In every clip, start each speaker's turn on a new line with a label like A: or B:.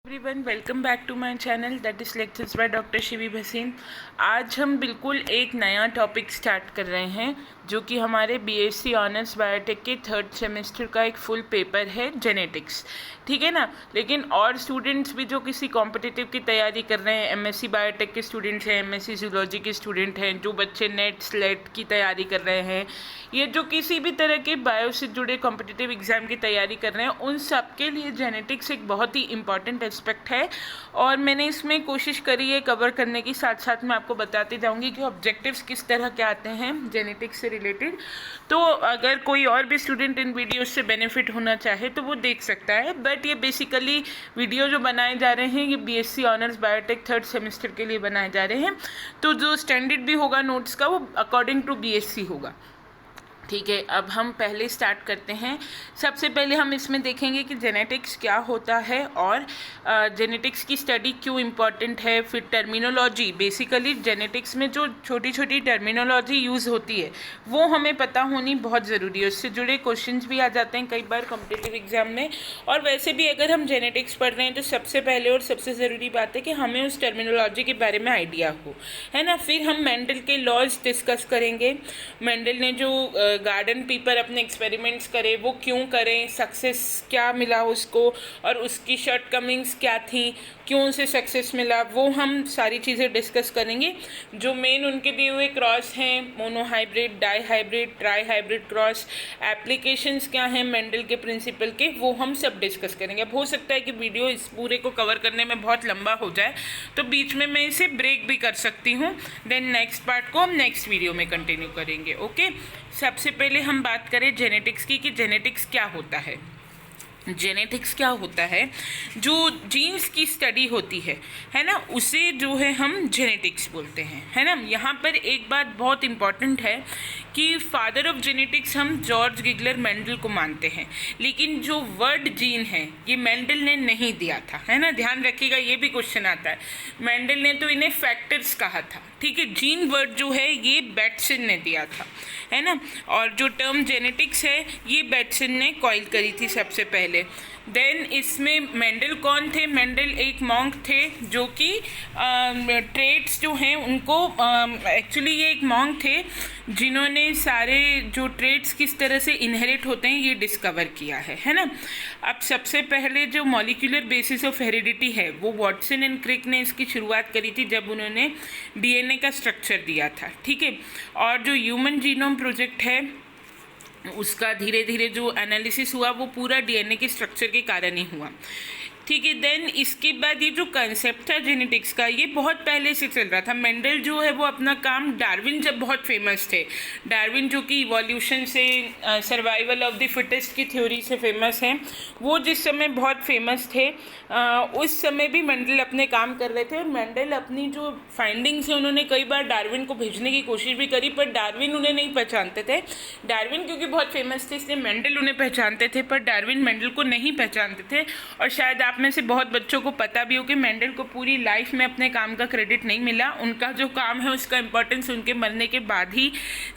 A: Everyone welcome back to my channel that is lectures by doctor Shivi Bhasin. आज हम बिल्कुल एक नया टॉपिक स्टार्ट कर रहे हैं जो कि हमारे बीएससी ऑनर्स बायोटेक के थर्ड सेमेस्टर का एक फुल पेपर है, जेनेटिक्स। ठीक है ना। लेकिन और स्टूडेंट्स भी जो किसी कॉम्पिटिटिव की तैयारी कर रहे हैं, एमएससी बायोटेक के स्टूडेंट्स हैं, एमएससी जूलॉजी के स्टूडेंट हैं, जो बच्चे नेट स्लेट की तैयारी कर रहे हैं, ये जो किसी भी तरह के बायो से जुड़े कॉम्पिटिटिव एग्ज़ाम की तैयारी कर रहे हैं, उन सब के लिए जेनेटिक्स एक बहुत ही इंपॉर्टेंट एस्पेक्ट है। और मैंने इसमें कोशिश करी है कवर करने की, साथ साथ मैं आपको बताती जाऊंगी कि ऑब्जेक्टिव्स किस तरह के आते हैं जेनेटिक्स से रिलेटेड। तो अगर कोई और भी स्टूडेंट इन वीडियोस से बेनिफिट होना चाहे तो वो देख सकता है। बट ये बेसिकली वीडियो जो बनाए जा रहे हैं ये BSc honours biotech third semester के लिए बनाए जा रहे हैं। तो जो स्टैंडर्ड भी होगा नोट्स का वो अकॉर्डिंग टू बीएससी होगा। ठीक है, अब हम पहले स्टार्ट करते हैं। सबसे पहले हम इसमें देखेंगे कि जेनेटिक्स क्या होता है और जेनेटिक्स की स्टडी क्यों इम्पॉर्टेंट है। फिर टर्मिनोलॉजी, बेसिकली जेनेटिक्स में जो छोटी छोटी टर्मिनोलॉजी यूज़ होती है वो हमें पता होनी बहुत ज़रूरी है। उससे जुड़े क्वेश्चंस भी आ जाते हैं कई बार कॉम्पिटिटिव एग्जाम में। और वैसे भी अगर हम जेनेटिक्स पढ़ रहे हैं तो सबसे पहले और सबसे ज़रूरी बात है कि हमें उस टर्मिनोलॉजी के बारे में आइडिया हो, है ना। फिर हम मेंडल के लॉज डिस्कस करेंगे। मेंडल ने जो गार्डन पीपर अपने एक्सपेरिमेंट्स करे वो क्यों करें, सक्सेस क्या मिला उसको, और उसकी शॉर्टकमिंग्स क्या थी, क्यों उसे सक्सेस मिला, वो हम सारी चीज़ें डिस्कस करेंगे। जो मेन उनके दिए हुए क्रॉस हैं, monohybrid, dihybrid, trihybrid cross, applications क्या हैं मेंडल के प्रिंसिपल के, वो हम सब डिस्कस करेंगे। अब हो सकता है कि वीडियो इस पूरे को कवर करने में बहुत लंबा हो जाए तो बीच में मैं इसे ब्रेक भी कर सकती हूँ। देन नेक्स्ट पार्ट को हम नेक्स्ट वीडियो में कंटिन्यू करेंगे। ओके, सबसे पहले हम बात करें जेनेटिक्स की कि जेनेटिक्स क्या होता है। जेनेटिक्स क्या होता है, जो जीन्स की स्टडी होती है ना, उसे जो है हम जेनेटिक्स बोलते हैं, है ना। यहाँ पर एक बात बहुत इम्पॉर्टेंट है कि फादर ऑफ जेनेटिक्स हम जॉर्ज गिगलर मेंडल को मानते हैं, लेकिन जो वर्ड जीन है ये मेंडल ने नहीं दिया था, है ना। ध्यान रखिएगा, ये भी क्वेश्चन आता है। मेंडल ने तो इन्हें फैक्टर्स कहा था, ठीक है। जीन वर्ड जो है ये बैटसन ने दिया था, है ना। और जो टर्म जेनेटिक्स है ये बैटसन ने कॉइल करी थी सबसे पहले। देन इसमें मेंडल कौन थे? मेंडल एक मॉन्क थे जो कि ट्रेट्स जो हैं उनको, एक्चुअली ये एक मॉन्क थे जिन्होंने सारे जो ट्रेट्स किस तरह से इनहेरिट होते हैं ये डिस्कवर किया है ना। अब सबसे पहले जो मॉलिक्यूलर बेसिस ऑफ हेरिडिटी है वो वॉटसन एंड क्रिक ने इसकी शुरुआत करी थी जब उन्होंने डीएनए का स्ट्रक्चर दिया था, ठीक है। और जो ह्यूमन जीनोम प्रोजेक्ट है उसका धीरे धीरे जो एनालिसिस हुआ वो पूरा डीएनए के स्ट्रक्चर के कारण ही हुआ, ठीक है। देन इसके बाद ये जो कंसेप्ट था जेनेटिक्स का ये बहुत पहले से चल रहा था। मेंडल जो है वो अपना काम, डार्विन जब बहुत फेमस थे, डार्विन जो कि इवोल्यूशन से, सर्वाइवल ऑफ द फिटेस्ट की थ्योरी से फेमस हैं, वो जिस समय बहुत फेमस थे उस समय भी मेंडल अपने काम कर रहे थे। और मेंडल अपनी जो फाइंडिंग्स है उन्होंने कई बार डार्विन को भेजने की कोशिश भी करी, पर डार्विन उन्हें नहीं पहचानते थे। डार्विन क्योंकि बहुत फेमस थे इसलिए मेंडल उन्हें पहचानते थे, पर डार्विन मेंडल को नहीं पहचानते थे। और शायद आप में से बहुत बच्चों को पता भी हो कि मेंडल को पूरी लाइफ में अपने काम का क्रेडिट नहीं मिला। उनका जो काम है उसका इम्पोर्टेंस उनके मरने के बाद ही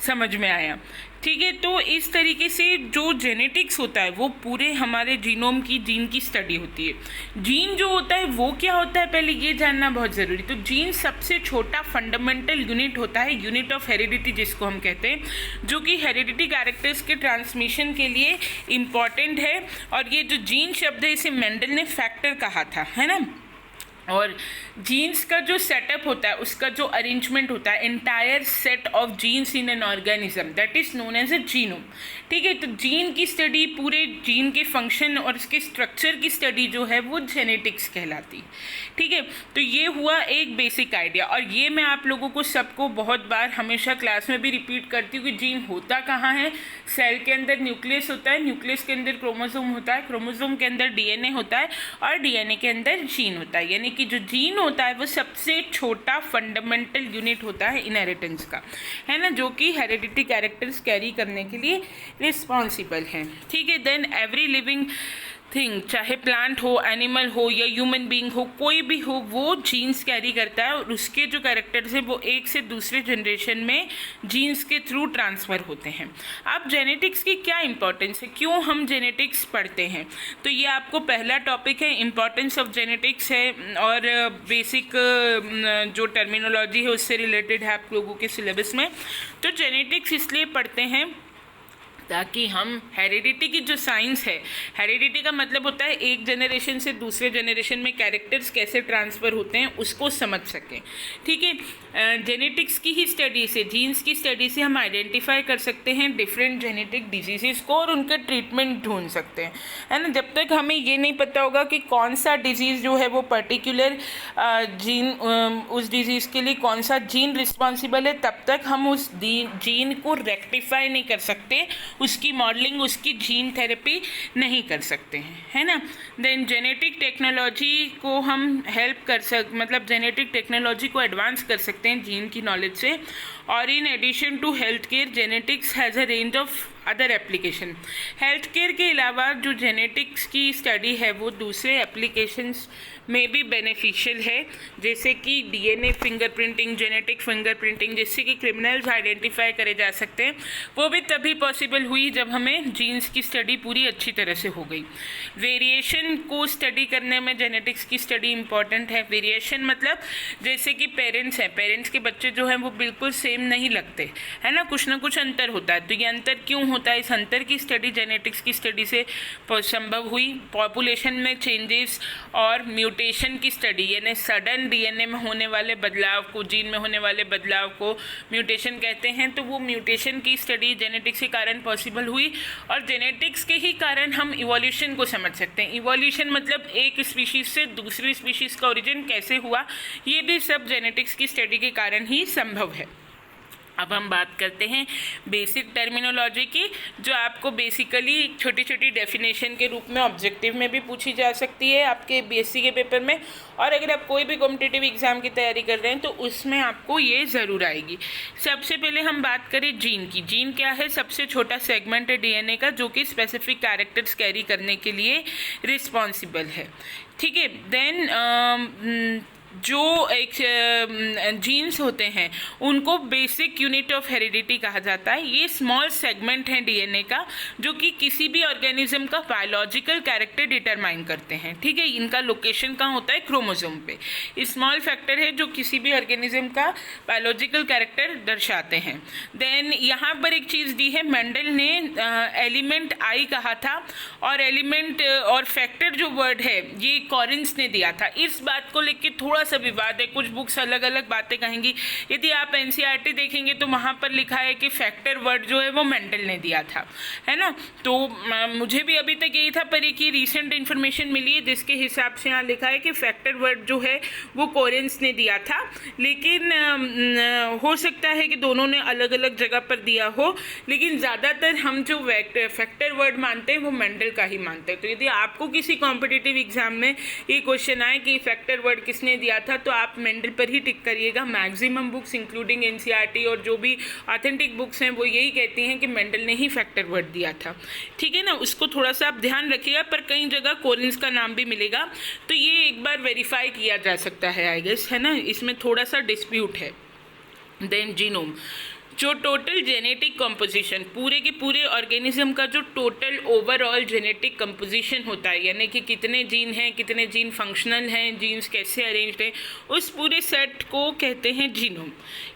A: समझ में आया, ठीक है। तो इस तरीके से जो जेनेटिक्स होता है वो पूरे हमारे जीनोम की, जीन की स्टडी होती है। जीन जो होता है वो क्या होता है पहले ये जानना बहुत ज़रूरी। तो जीन सबसे छोटा फंडामेंटल यूनिट होता है, यूनिट ऑफ हेरिडिटी जिसको हम कहते हैं, जो कि हेरिडिटी कैरेक्टर्स के ट्रांसमिशन के लिए इम्पॉर्टेंट है। और ये जो जीन शब्द है इसे मेंडल ने फैक्टर कहा था, है ना। और जीन्स का जो सेटअप होता है, उसका जो अरेंजमेंट होता है, entire set of genes in an organism, that is known as a genome, ठीक है। तो जीन की स्टडी, पूरे जीन के फंक्शन और इसके स्ट्रक्चर की स्टडी जो है वो जेनेटिक्स कहलाती है, ठीक है। तो ये हुआ एक बेसिक आइडिया। और ये मैं आप लोगों को सबको बहुत बार हमेशा क्लास में भी रिपीट करती हूँ कि जीन होता कहाँ है। सेल के अंदर न्यूक्लियस होता है, न्यूक्लियस के अंदर क्रोमोसोम होता है, क्रोमोसोम के अंदर डीएनए होता है, और डीएनए के अंदर जीन होता है। यानी कि जो जीन होता है वो सबसे छोटा फंडामेंटल यूनिट होता है इनहेरिटेंस का, है ना, जो कि हेरिडिटी कैरेक्टर्स कैरी करने के लिए रिस्पॉन्सिबल हैं, ठीक है। देन एवरी लिविंग थिंग, चाहे प्लांट हो, एनिमल हो या ह्यूमन बीइंग हो, कोई भी हो, वो जीन्स कैरी करता है और उसके जो कैरेक्टर्स हैं वो एक से दूसरे जनरेशन में जीन्स के थ्रू ट्रांसफ़र होते हैं। अब जेनेटिक्स की क्या इंपॉर्टेंस है, क्यों हम जेनेटिक्स पढ़ते हैं, तो ये आपको पहला टॉपिक है, इंपॉर्टेंस ऑफ जेनेटिक्स है, और बेसिक जो टर्मिनोलॉजी है उससे रिलेटेड है आप लोगों के सिलेबस में। तो जेनेटिक्स इसलिए पढ़ते हैं ताकि हम हेरिडिटी की जो साइंस है, हेरिडिटी का मतलब होता है एक जनरेशन से दूसरे जनरेशन में कैरेक्टर्स कैसे ट्रांसफ़र होते हैं, उसको समझ सकें। ठीक है, जेनेटिक्स की ही स्टडी से, जीन्स की स्टडी से हम आइडेंटिफाई कर सकते हैं डिफरेंट जेनेटिक डिजीज़ को और उनके ट्रीटमेंट ढूंढ सकते हैं, है ना। जब तक हमें ये नहीं पता होगा कि कौन सा डिजीज़ जो है वो पर्टिकुलर जीन, उस डिजीज़ के लिए कौन सा जीन रिस्पॉन्सिबल है, तब तक हम उस जीन को रेक्टिफाई नहीं कर सकते, उसकी मॉडलिंग, उसकी जीन थेरेपी नहीं कर सकते हैं, है ना। देन जेनेटिक टेक्नोलॉजी को हम मतलब जेनेटिक टेक्नोलॉजी को एडवांस कर सकते हैं जीन की नॉलेज से। और in addition to health care, genetics has a range of other application. Health care के अलावा जो जेनेटिक्स की स्टडी है वो दूसरे एप्लीकेशंस में भी बेनिफिशियल है, जैसे कि डीएनए फिंगरप्रिंटिंग, जेनेटिक फिंगरप्रिंटिंग, जिससे कि क्रिमिनल्स आइडेंटिफाई करे जा सकते हैं। वो भी तभी पॉसिबल हुई जब हमें जीन्स की स्टडी पूरी अच्छी तरह से हो गई। वेरिएशन को स्टडी करने में जेनेटिक्स की स्टडी इंपॉर्टेंट है। वेरिएशन मतलब जैसे कि पेरेंट्स हैं, पेरेंट्स के बच्चे जो हैं वो बिल्कुल सेम नहीं लगते, है ना, कुछ ना कुछ अंतर होता है। तो ये अंतर क्यों होता है, इस अंतर की स्टडी जेनेटिक्स की स्टडी से संभव हुई। पॉपुलेशन में चेंजेस और म्यूटेशन की स्टडी, यानी सडन डीएनए में होने वाले बदलाव को, जीन में होने वाले बदलाव को म्यूटेशन कहते हैं। तो वो म्यूटेशन की स्टडी जेनेटिक्स के कारण पॉसिबल हुई, और जेनेटिक्स के ही कारण हम इवोल्यूशन को समझ सकते हैं। इवोल्यूशन मतलब एक स्पीशीज़ से दूसरी स्पीशीज़ का ओरिजिन कैसे हुआ, ये भी सब जेनेटिक्स की स्टडी के कारण ही संभव है। अब हम बात करते हैं बेसिक टर्मिनोलॉजी की, जो आपको बेसिकली छोटी छोटी डेफिनेशन के रूप में ऑब्जेक्टिव में भी पूछी जा सकती है आपके बीएससी के पेपर में, और अगर आप कोई भी कॉम्पिटिटिव एग्ज़ाम की तैयारी कर रहे हैं तो उसमें आपको ये ज़रूर आएगी। सबसे पहले हम बात करें जीन की। जीन क्या है, सबसे छोटा सेगमेंट है डीएनए का जो कि स्पेसिफिक कैरेक्टर्स कैरी करने के लिए रिस्पॉन्सिबल है। ठीक है, देन जो एक जीन्स होते हैं उनको बेसिक यूनिट ऑफ हेरिडिटी कहा जाता है। ये स्मॉल सेगमेंट हैं डीएनए का जो कि किसी भी ऑर्गेनिज्म का बायोलॉजिकल कैरेक्टर डिटरमाइन करते हैं। ठीक है, इनका लोकेशन कहाँ होता है, क्रोमोसोम पे। स्मॉल फैक्टर है जो किसी भी ऑर्गेनिज्म का बायोलॉजिकल कैरेक्टर दर्शाते हैं। देन यहाँ पर एक चीज़ दी है, मेंडल ने एलिमेंट आई कहा था, और एलिमेंट और फैक्टर जो वर्ड है ये कॉरिन्स ने दिया था। इस बात को लेकर थोड़ा सा विवाद है, कुछ बुक्स अलग अलग बातें कहेंगी। यदि आप एनसीईआरटी देखेंगे तो वहाँ पर लिखा है कि फैक्टर वर्ड जो है वो मेंडल ने दिया था, है ना। तो मुझे भी अभी तक यही था, पर एक ही रिसेंट इन्फॉर्मेशन मिली है जिसके हिसाब से यहाँ लिखा है कि फैक्टर वर्ड जो है वो कॉरिन्स ने दिया था, लेकिन हो सकता है कि दोनों ने अलग अलग जगह पर दिया हो, लेकिन ज़्यादातर हम जो फैक्टर वर्ड मानते हैं वो मेंडल का ही मानते हैं। तो यदि आपको किसी कॉम्पिटिटिव एग्जाम में ये क्वेश्चन आए कि फैक्टर वर्ड किसने दिया था, तो आप मेंडल पर ही टिक करिएगा। मैक्सिमम बुक्स इंक्लूडिंग एनसीईआरटी और जो भी ऑथेंटिक बुक्स हैं वो यही कहती हैं कि मेंडल ने ही फैक्टर वर्ड दिया था। ठीक है ना, उसको थोड़ा सा आप ध्यान रखिएगा, पर कई जगह कॉरिन्स का नाम भी मिलेगा, तो ये एक बार वेरीफाई किया जा सकता है, आई गेस, है ना, इसमें थोड़ा सा डिस्प्यूट है। देन जीनोम, जो टोटल जेनेटिक कंपोजिशन, पूरे के पूरे ऑर्गेनिज्म का जो टोटल ओवरऑल जेनेटिक कंपोजिशन होता है, यानी कि कितने जीन हैं, कितने जीन फंक्शनल हैं, जीन्स कैसे अरेंज्ड हैं, उस पूरे सेट को कहते हैं जीनोम।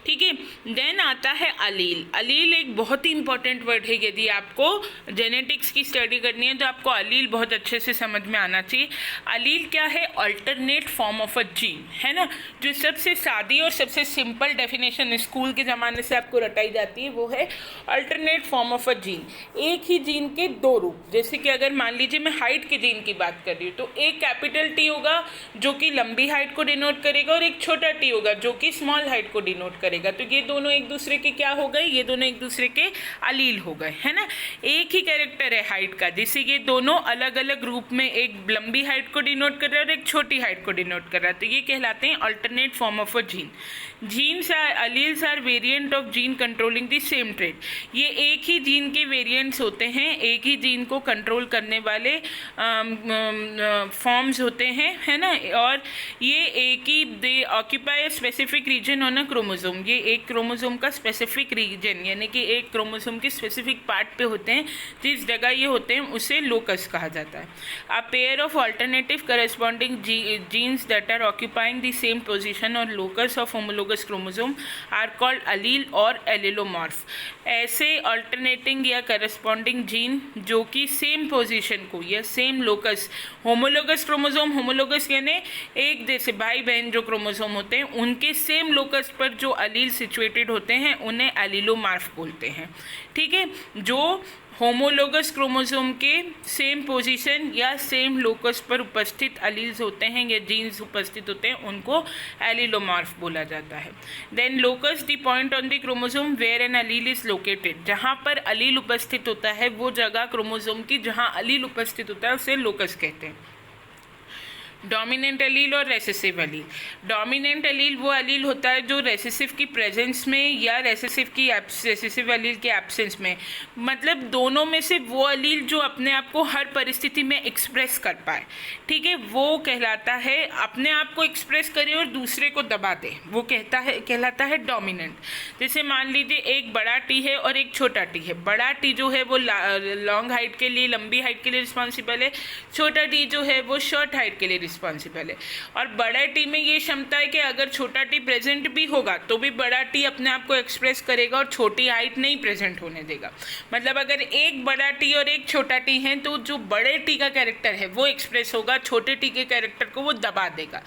A: ठीक है, देन आता है अलील। अलील एक बहुत ही इंपॉर्टेंट वर्ड है, यदि आपको जेनेटिक्स की स्टडी करनी है तो आपको अलील बहुत अच्छे से समझ में आना चाहिए। अलील क्या है, alternate form of a gene, है ना। जो सबसे सादी और सबसे सिंपल डेफिनेशन स्कूल के ज़माने से आपको रटाई जाती है वो है alternate form of a gene. एक ही जीन के दो रूप, जैसे कि अगर मान लीजिए मैं हाइट के जीन की बात कर रही हूँ, तो एक कैपिटल टी होगा जो कि लंबी हाइट को डिनोट करेगा, और एक छोटा टी होगा जो कि स्मॉल हाइट को डिनोट करेगा। तो ये दोनों एक दूसरे के क्या हो गए, ये दोनों एक दूसरे के अलील हो गए, है ना। एक ही कैरेक्टर है हाइट का, जिससे ये दोनों अलग अलग रूप में एक लंबी हाइट को डिनोट कर रहा है और एक छोटी हाइट को डिनोट कर रहा है, तो ये कहलाते हैं alternate form of a gene. Genes are alleles are variant of gene controlling the same trait. ये एक ही जीन के वेरिएंट्स होते हैं, एक ही जीन को कंट्रोल करने वाले फॉर्म्स होते हैं, है ना। और ये एक ही they occupy specific region on a chromosome. ये एक क्रोमोसोम का स्पेसिफिक रीजन यानी कि एक क्रोमोसोम के स्पेसिफिक पार्ट पे होते हैं, जिस जगह ये होते हैं उसे लोकस कहा जाता है। A pair of alternative corresponding genes that are occupying the same position or locus of homologous chromosome are called allele or allelomorph. ऐसे अल्टरनेटिंग या करस्पॉन्डिंग जीन जो कि सेम पोजीशन को या same locus, homologous chromosome, homologous यानी एक जैसे भाई बहन जो क्रोमोसोम होते हैं उनके सेम लोकस पर जो अलील सिचुएटेड होते हैं उन्हें एलिलोमॉर्फ बोलते हैं। ठीक है, जो होमोलोगस क्रोमोसोम के सेम पोजीशन या सेम लोकस पर उपस्थित अलील्स होते हैं या जीन्स उपस्थित होते हैं उनको एलिलोमॉर्फ बोला जाता है। Then locus the point on the chromosome where an allele is located. जहाँ पर अलील उपस्थित होता है वो जगह क्रोमोसोम की जहाँ अलील उपस्थित होता है उसे लोकस कहते हैं। डोमिनेंट अलील और रेसेसिव अलील। डोमिनेंट अलील वो अलील होता है जो रेसेसिव की प्रेजेंस में या रेसेसिव अलील के एब्सेंस में, मतलब दोनों में से वो अलील जो अपने आप को हर परिस्थिति में एक्सप्रेस कर पाए, ठीक है, वो कहलाता है, अपने आप को एक्सप्रेस करे और दूसरे को दबा दे, वो कहलाता है डोमिनेंट। जैसे मान लीजिए एक बड़ा टी है और एक छोटा टी है। बड़ा टी जो है वो लॉन्ग हाइट के लिए, लंबी हाइट के लिए रिस्पॉन्सिबल है, छोटा टी जो है वो शॉर्ट हाइट के लिए रिस्पॉन्सिबल है। और बड़ा टी में ये क्षमता है कि अगर छोटा टी प्रेजेंट भी होगा तो भी बड़ा टी अपने आप को एक्सप्रेस करेगा और छोटी हाइट नहीं प्रेजेंट होने देगा। मतलब अगर एक बड़ा टी और एक छोटा टी है तो जो बड़े टी का कैरेक्टर है वो एक्सप्रेस होगा, छोटे टी के कैरेक्टर को वो दबा देगा।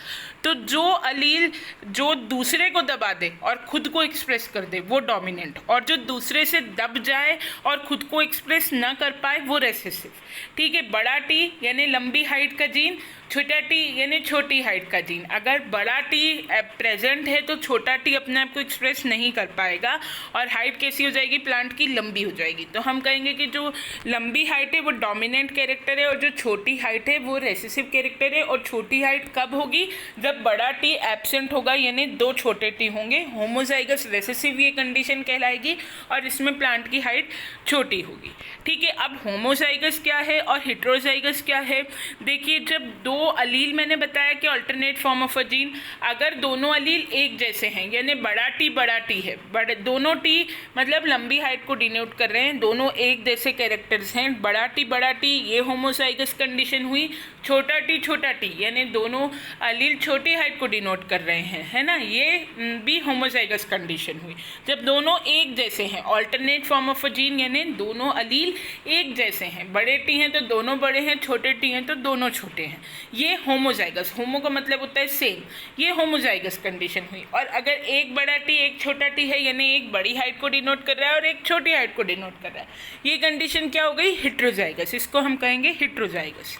A: तो जो अलील जो दूसरे को दबा दे और खुद को एक्सप्रेस कर दे वो डोमिनेंट, और जो दूसरे से दब जाए और खुद को एक्सप्रेस ना कर पाए वो रेसेसिव। ठीक है, बड़ा टी यानी लंबी हाइट का जीन, छोटा टी यानी छोटी हाइट का जीन। अगर बड़ा टी प्रेजेंट है तो छोटा टी अपने आप को एक्सप्रेस नहीं कर पाएगा और हाइट कैसी हो जाएगी, प्लांट की लंबी हो जाएगी। तो हम कहेंगे कि जो लंबी हाइट है वो डोमिनेंट कैरेक्टर है और जो छोटी हाइट है वो रेसेसिव कैरेक्टर है। और छोटी हाइट कब होगी, जब बड़ा टी एब्सेंट होगा यानी दो छोटे टी होंगे। होमोजाइगस रेसेसिव ये कंडीशन कहलाएगी और इसमें प्लांट की हाइट छोटी होगी। ठीक है, अब होमोजाइगस क्या है और हेटेरोजाइगस क्या है। देखिए, जब दो अलील, मैंने बताया कि alternate form of a gene, अगर दोनों अलील एक जैसे हैं यानी बड़ा टी है, दोनों टी मतलब लंबी हाइट को डिनोट कर रहे हैं, दोनों एक जैसे कैरेक्टर्स हैं, बड़ा टी ये होमोजाइगस कंडीशन हुई। छोटा टी यानी दोनों अलील छोटी हाइट को डिनोट कर रहे हैं, है ना, ये भी होमोजाइगस कंडीशन हुई। जब दोनों एक जैसे हैं, alternate form of a gene यानी दोनों अलील एक जैसे हैं, बड़े टी हैं तो दोनों बड़े हैं, छोटे टी हैं तो दोनों छोटे हैं, ये होमोजाइगस, होमो का मतलब होता है सेम, ये होमोजाइगस कंडीशन हुई। और अगर एक बड़ा टी एक छोटा टी है यानी एक बड़ी हाइट को डिनोट कर रहा है और एक छोटी हाइट को डिनोट कर रहा है, ये कंडीशन क्या हो गई, हेटेरोजाइगस। इसको हम कहेंगे हेटेरोजाइगस।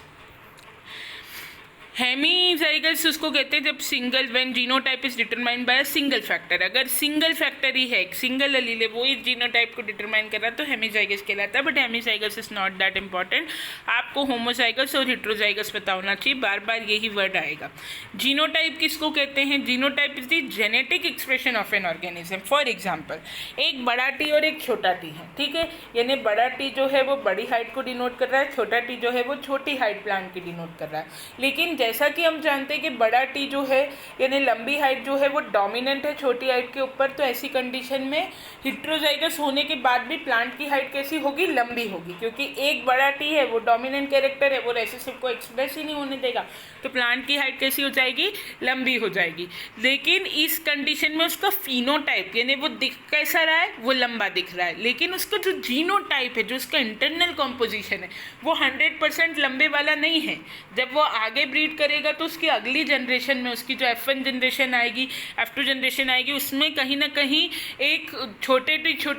A: हेमीजाइगस उसको कहते हैं जब single, when genotype is determined by a single factor. अगर सिंगल फैक्टर ही है, एक सिंगल अलील है, वो इस जीनोटाइप को डिटरमाइन कर रहा है तो हेमीजाइगस कहलाता है। But hemizygous is not that important, आपको होमोजाइगस और हेटेरोजाइगस पता होना चाहिए, बार बार यही वर्ड आएगा। जीनोटाइप किसको कहते हैं, genotype is the genetic expression of an organism. For example, एक बड़ा टी और एक छोटा टी है, ठीक है, यानी बड़ा टी जो है वो बड़ी हाइट को डिनोट कर रहा है, छोटा टी जो है वो छोटी हाइट प्लांट की डिनोट कर रहा है। लेकिन जैसा कि हम जानते हैं कि बड़ा टी जो है यानी लंबी हाइट जो है वो डोमिनेंट है छोटी हाइट के ऊपर, तो ऐसी कंडीशन में हेटेरोजाइगस होने के बाद भी प्लांट की हाइट कैसी होगी, लंबी होगी, क्योंकि एक बड़ा टी है वो डोमिनेंट कैरेक्टर है, वो रेसेसिव को एक्सप्रेस ही नहीं होने देगा, तो प्लांट की हाइट कैसी हो जाएगी, लंबी हो जाएगी। लेकिन इस कंडीशन में उसका फिनोटाइप यानी वो दिख कैसा रहा है, वो लंबा दिख रहा है, लेकिन उसका जो जीनोटाइप है, जो उसका इंटरनल कॉम्पोजिशन है, वो 100% लंबे वाला नहीं है। जब वो आगे ब्रीड करेगा तो उसकी अगली जनरेशन में, उसकी जो F1 जनरेशन आएगी, F2 जनरेशन आएगी, उसमें कहीं ना कहीं एक छोटे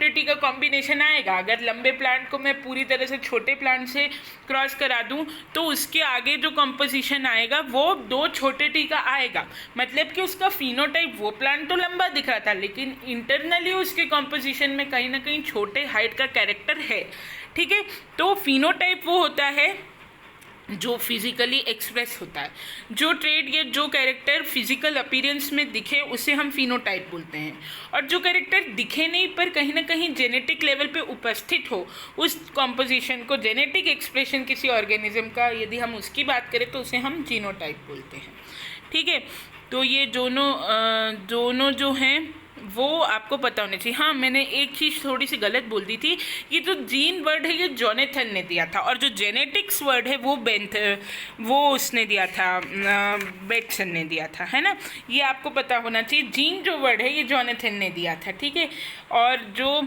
A: टी का कॉम्बिनेशन आएगा। अगर लंबे प्लांट को मैं पूरी तरह से छोटे प्लांट से क्रॉस करा दूं तो उसके आगे जो कॉम्पोजिशन आएगा वो दो छोटे टी का आएगा। मतलब कि उसका फिनोटाइप, वो प्लांट तो लंबा दिख रहा था लेकिन इंटरनली उसके कॉम्पोजिशन में कहीं ना कहीं छोटे हाइट का कैरेक्टर है। ठीक है, तो फिनोटाइप वो होता है जो फिजिकली एक्सप्रेस होता है, जो ट्रेड या जो कैरेक्टर फिजिकल अपीयरेंस में दिखे उसे हम फिनोटाइप बोलते हैं। और जो कैरेक्टर दिखे नहीं पर कहीं ना कहीं जेनेटिक लेवल पे उपस्थित हो, उस कॉम्पोजिशन को, जेनेटिक एक्सप्रेशन किसी ऑर्गेनिज्म का यदि हम उसकी बात करें तो उसे हम जीनोटाइप बोलते हैं। ठीक है, तो ये दोनों जो हैं वो आपको पता होनी चाहिए। हाँ, मैंने एक चीज़ थोड़ी सी गलत बोल दी थी, ये जो जीन वर्ड है ये जोनेथन ने दिया था, और जो जेनेटिक्स वर्ड है वो उसने दिया था, बेटसन ने दिया था, है ना। ये आपको पता होना चाहिए। जीन जो वर्ड है ये जोनेथन ने दिया था, ठीक है। और जो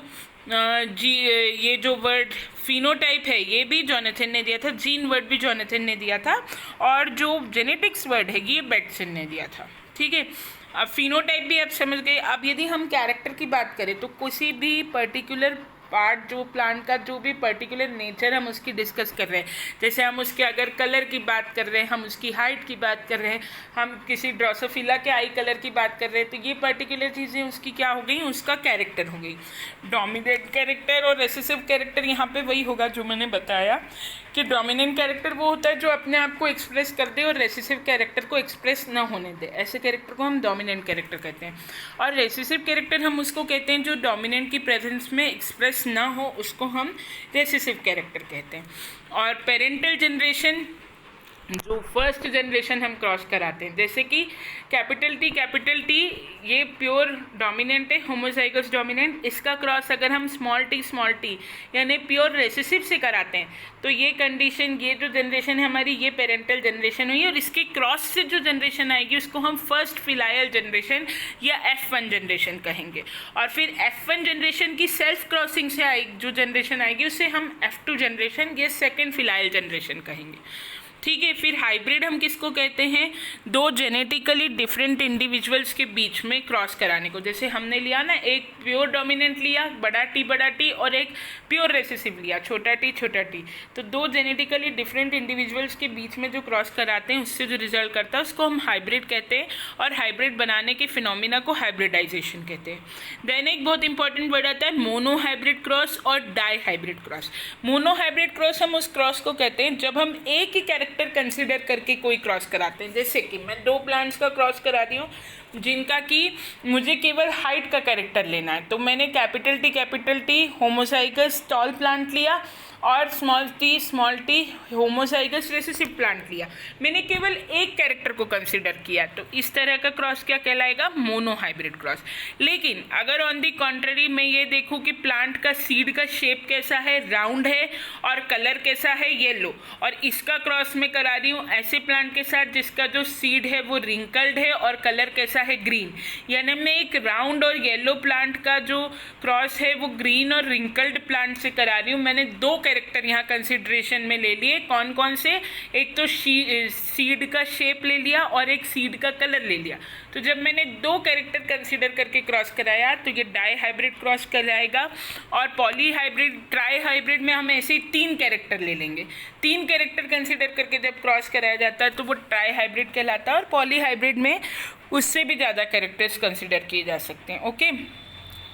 A: ये जो वर्ड फिनोटाइप है ये भी जोनेथन ने दिया था, जीन वर्ड भी जोनेथन ने दिया था, और जो जेनेटिक्स वर्ड है ये बेटसन ने दिया था, ठीक है। अब फिनोटाइप भी आप समझ गए। अब यदि हम कैरेक्टर की बात करें तो किसी भी पर्टिकुलर पार्ट, जो प्लांट का जो भी पर्टिकुलर नेचर हम उसकी डिस्कस कर रहे हैं, जैसे हम उसके अगर कलर की बात कर रहे हैं, हम उसकी हाइट की बात कर रहे हैं, हम किसी ड्रोसोफिला के आई कलर की बात कर रहे हैं, तो ये पर्टिकुलर चीज़ें उसकी क्या हो गई, उसका कैरेक्टर हो गई। डोमिनेंट कैरेक्टर और रेसेसिव कैरेक्टर यहाँ पे वही होगा जो मैंने बताया कि डोमिनेंट कैरेक्टर वो होता है जो अपने आप को एक्सप्रेस कर दे और रेसेसिव कैरेक्टर को एक्सप्रेस ना होने दे, ऐसे कैरेक्टर को हम डोमिनेंट कैरेक्टर कहते हैं। और रेसेसिव कैरेक्टर हम उसको कहते हैं जो डोमिनेंट की प्रेजेंस में एक्सप्रेस ना हो, उसको हम रेसेसिव कैरेक्टर कहते हैं। और पेरेंटल जनरेशन, जो फर्स्ट जनरेशन हम क्रॉस कराते हैं, जैसे कि कैपिटल टी ये प्योर डोमिनेंट है, होमोजाइगस डोमिनेंट। इसका क्रॉस अगर हम स्मॉल टी यानी प्योर रेसेसिव से कराते हैं तो ये कंडीशन, ये जो जनरेशन है हमारी, ये पेरेंटल जनरेशन हुई, और इसके क्रॉस से जो जनरेशन आएगी उसको हम फर्स्ट फिलायल जनरेशन या F1 जनरेशन कहेंगे। और फिर F1 जनरेशन की सेल्फ क्रॉसिंग से आएगी जो जनरेशन आएगी उसे हम F2 जनरेशन या सेकेंड फिलायल जनरेशन कहेंगे, ठीक है। फिर हाइब्रिड हम किसको कहते हैं, दो जेनेटिकली डिफरेंट इंडिविजुअल्स के बीच में क्रॉस कराने को। जैसे हमने लिया ना, एक प्योर डोमिनेंट लिया बड़ा टी, और एक प्योर रेसेसिव लिया छोटा टी, तो दो जेनेटिकली डिफरेंट इंडिविजुअल्स के बीच में जो क्रॉस कराते हैं उससे जो रिजल्ट करता है उसको हम हाइब्रिड कहते हैं, और हाइब्रिड बनाने के फिनोमिना को हाइब्रिडाइजेशन कहते हैं। देन एक बहुत इंपॉर्टेंट वर्ड आता है मोनो हाइब्रिड क्रॉस और dihybrid cross. Monohybrid cross हम उस क्रॉस को कहते हैं जब हम एक ही कैरेक्टर कंसीडर करके कोई क्रॉस कराते हैं। जैसे कि मैं दो प्लांट्स का क्रॉस करा रही हूँ जिनका कि मुझे केवल हाइट का कैरेक्टर लेना है, तो मैंने capital T homozygous tall plant लिया और small T homozygous recessive plant लिया। मैंने केवल एक कैरेक्टर को कंसीडर किया, तो इस तरह का क्रॉस क्या कहलाएगा, मोनो हाइब्रिड क्रॉस। लेकिन अगर ऑन दी कॉन्ट्ररी मैं ये देखूँ कि प्लांट का सीड का शेप कैसा है, राउंड है, और कलर कैसा है, येलो, और इसका क्रॉस मैं करा रही हूँ ऐसे प्लांट के साथ जिसका जो सीड है वो रिंकल्ड है और कलर कैसा है, ग्रीन, यानी मैं एक राउंड और येलो प्लांट का जो क्रॉस है वो ग्रीन और रिंकल्ड प्लांट से करा रही हूँ। मैंने दो कैरेक्टर यहाँ कंसिडरेशन में ले लिए, कौन कौन से, एक तो सीड का शेप ले लिया और एक सीड का कलर ले लिया। तो जब मैंने दो कैरेक्टर कंसीडर करके क्रॉस कराया तो ये डाई हाइब्रिड क्रॉस कहलाएगा। और पॉली हाइब्रिड, ट्राई हाइब्रिड में हम ऐसे ही तीन कैरेक्टर ले लेंगे, तीन कैरेक्टर कंसीडर करके जब क्रॉस कराया जाता है तो वो ट्राई हाइब्रिड कहलाता है, और पॉली हाइब्रिड में उससे भी ज़्यादा कैरेक्टर्स कंसीडर किए जा सकते हैं। ओके,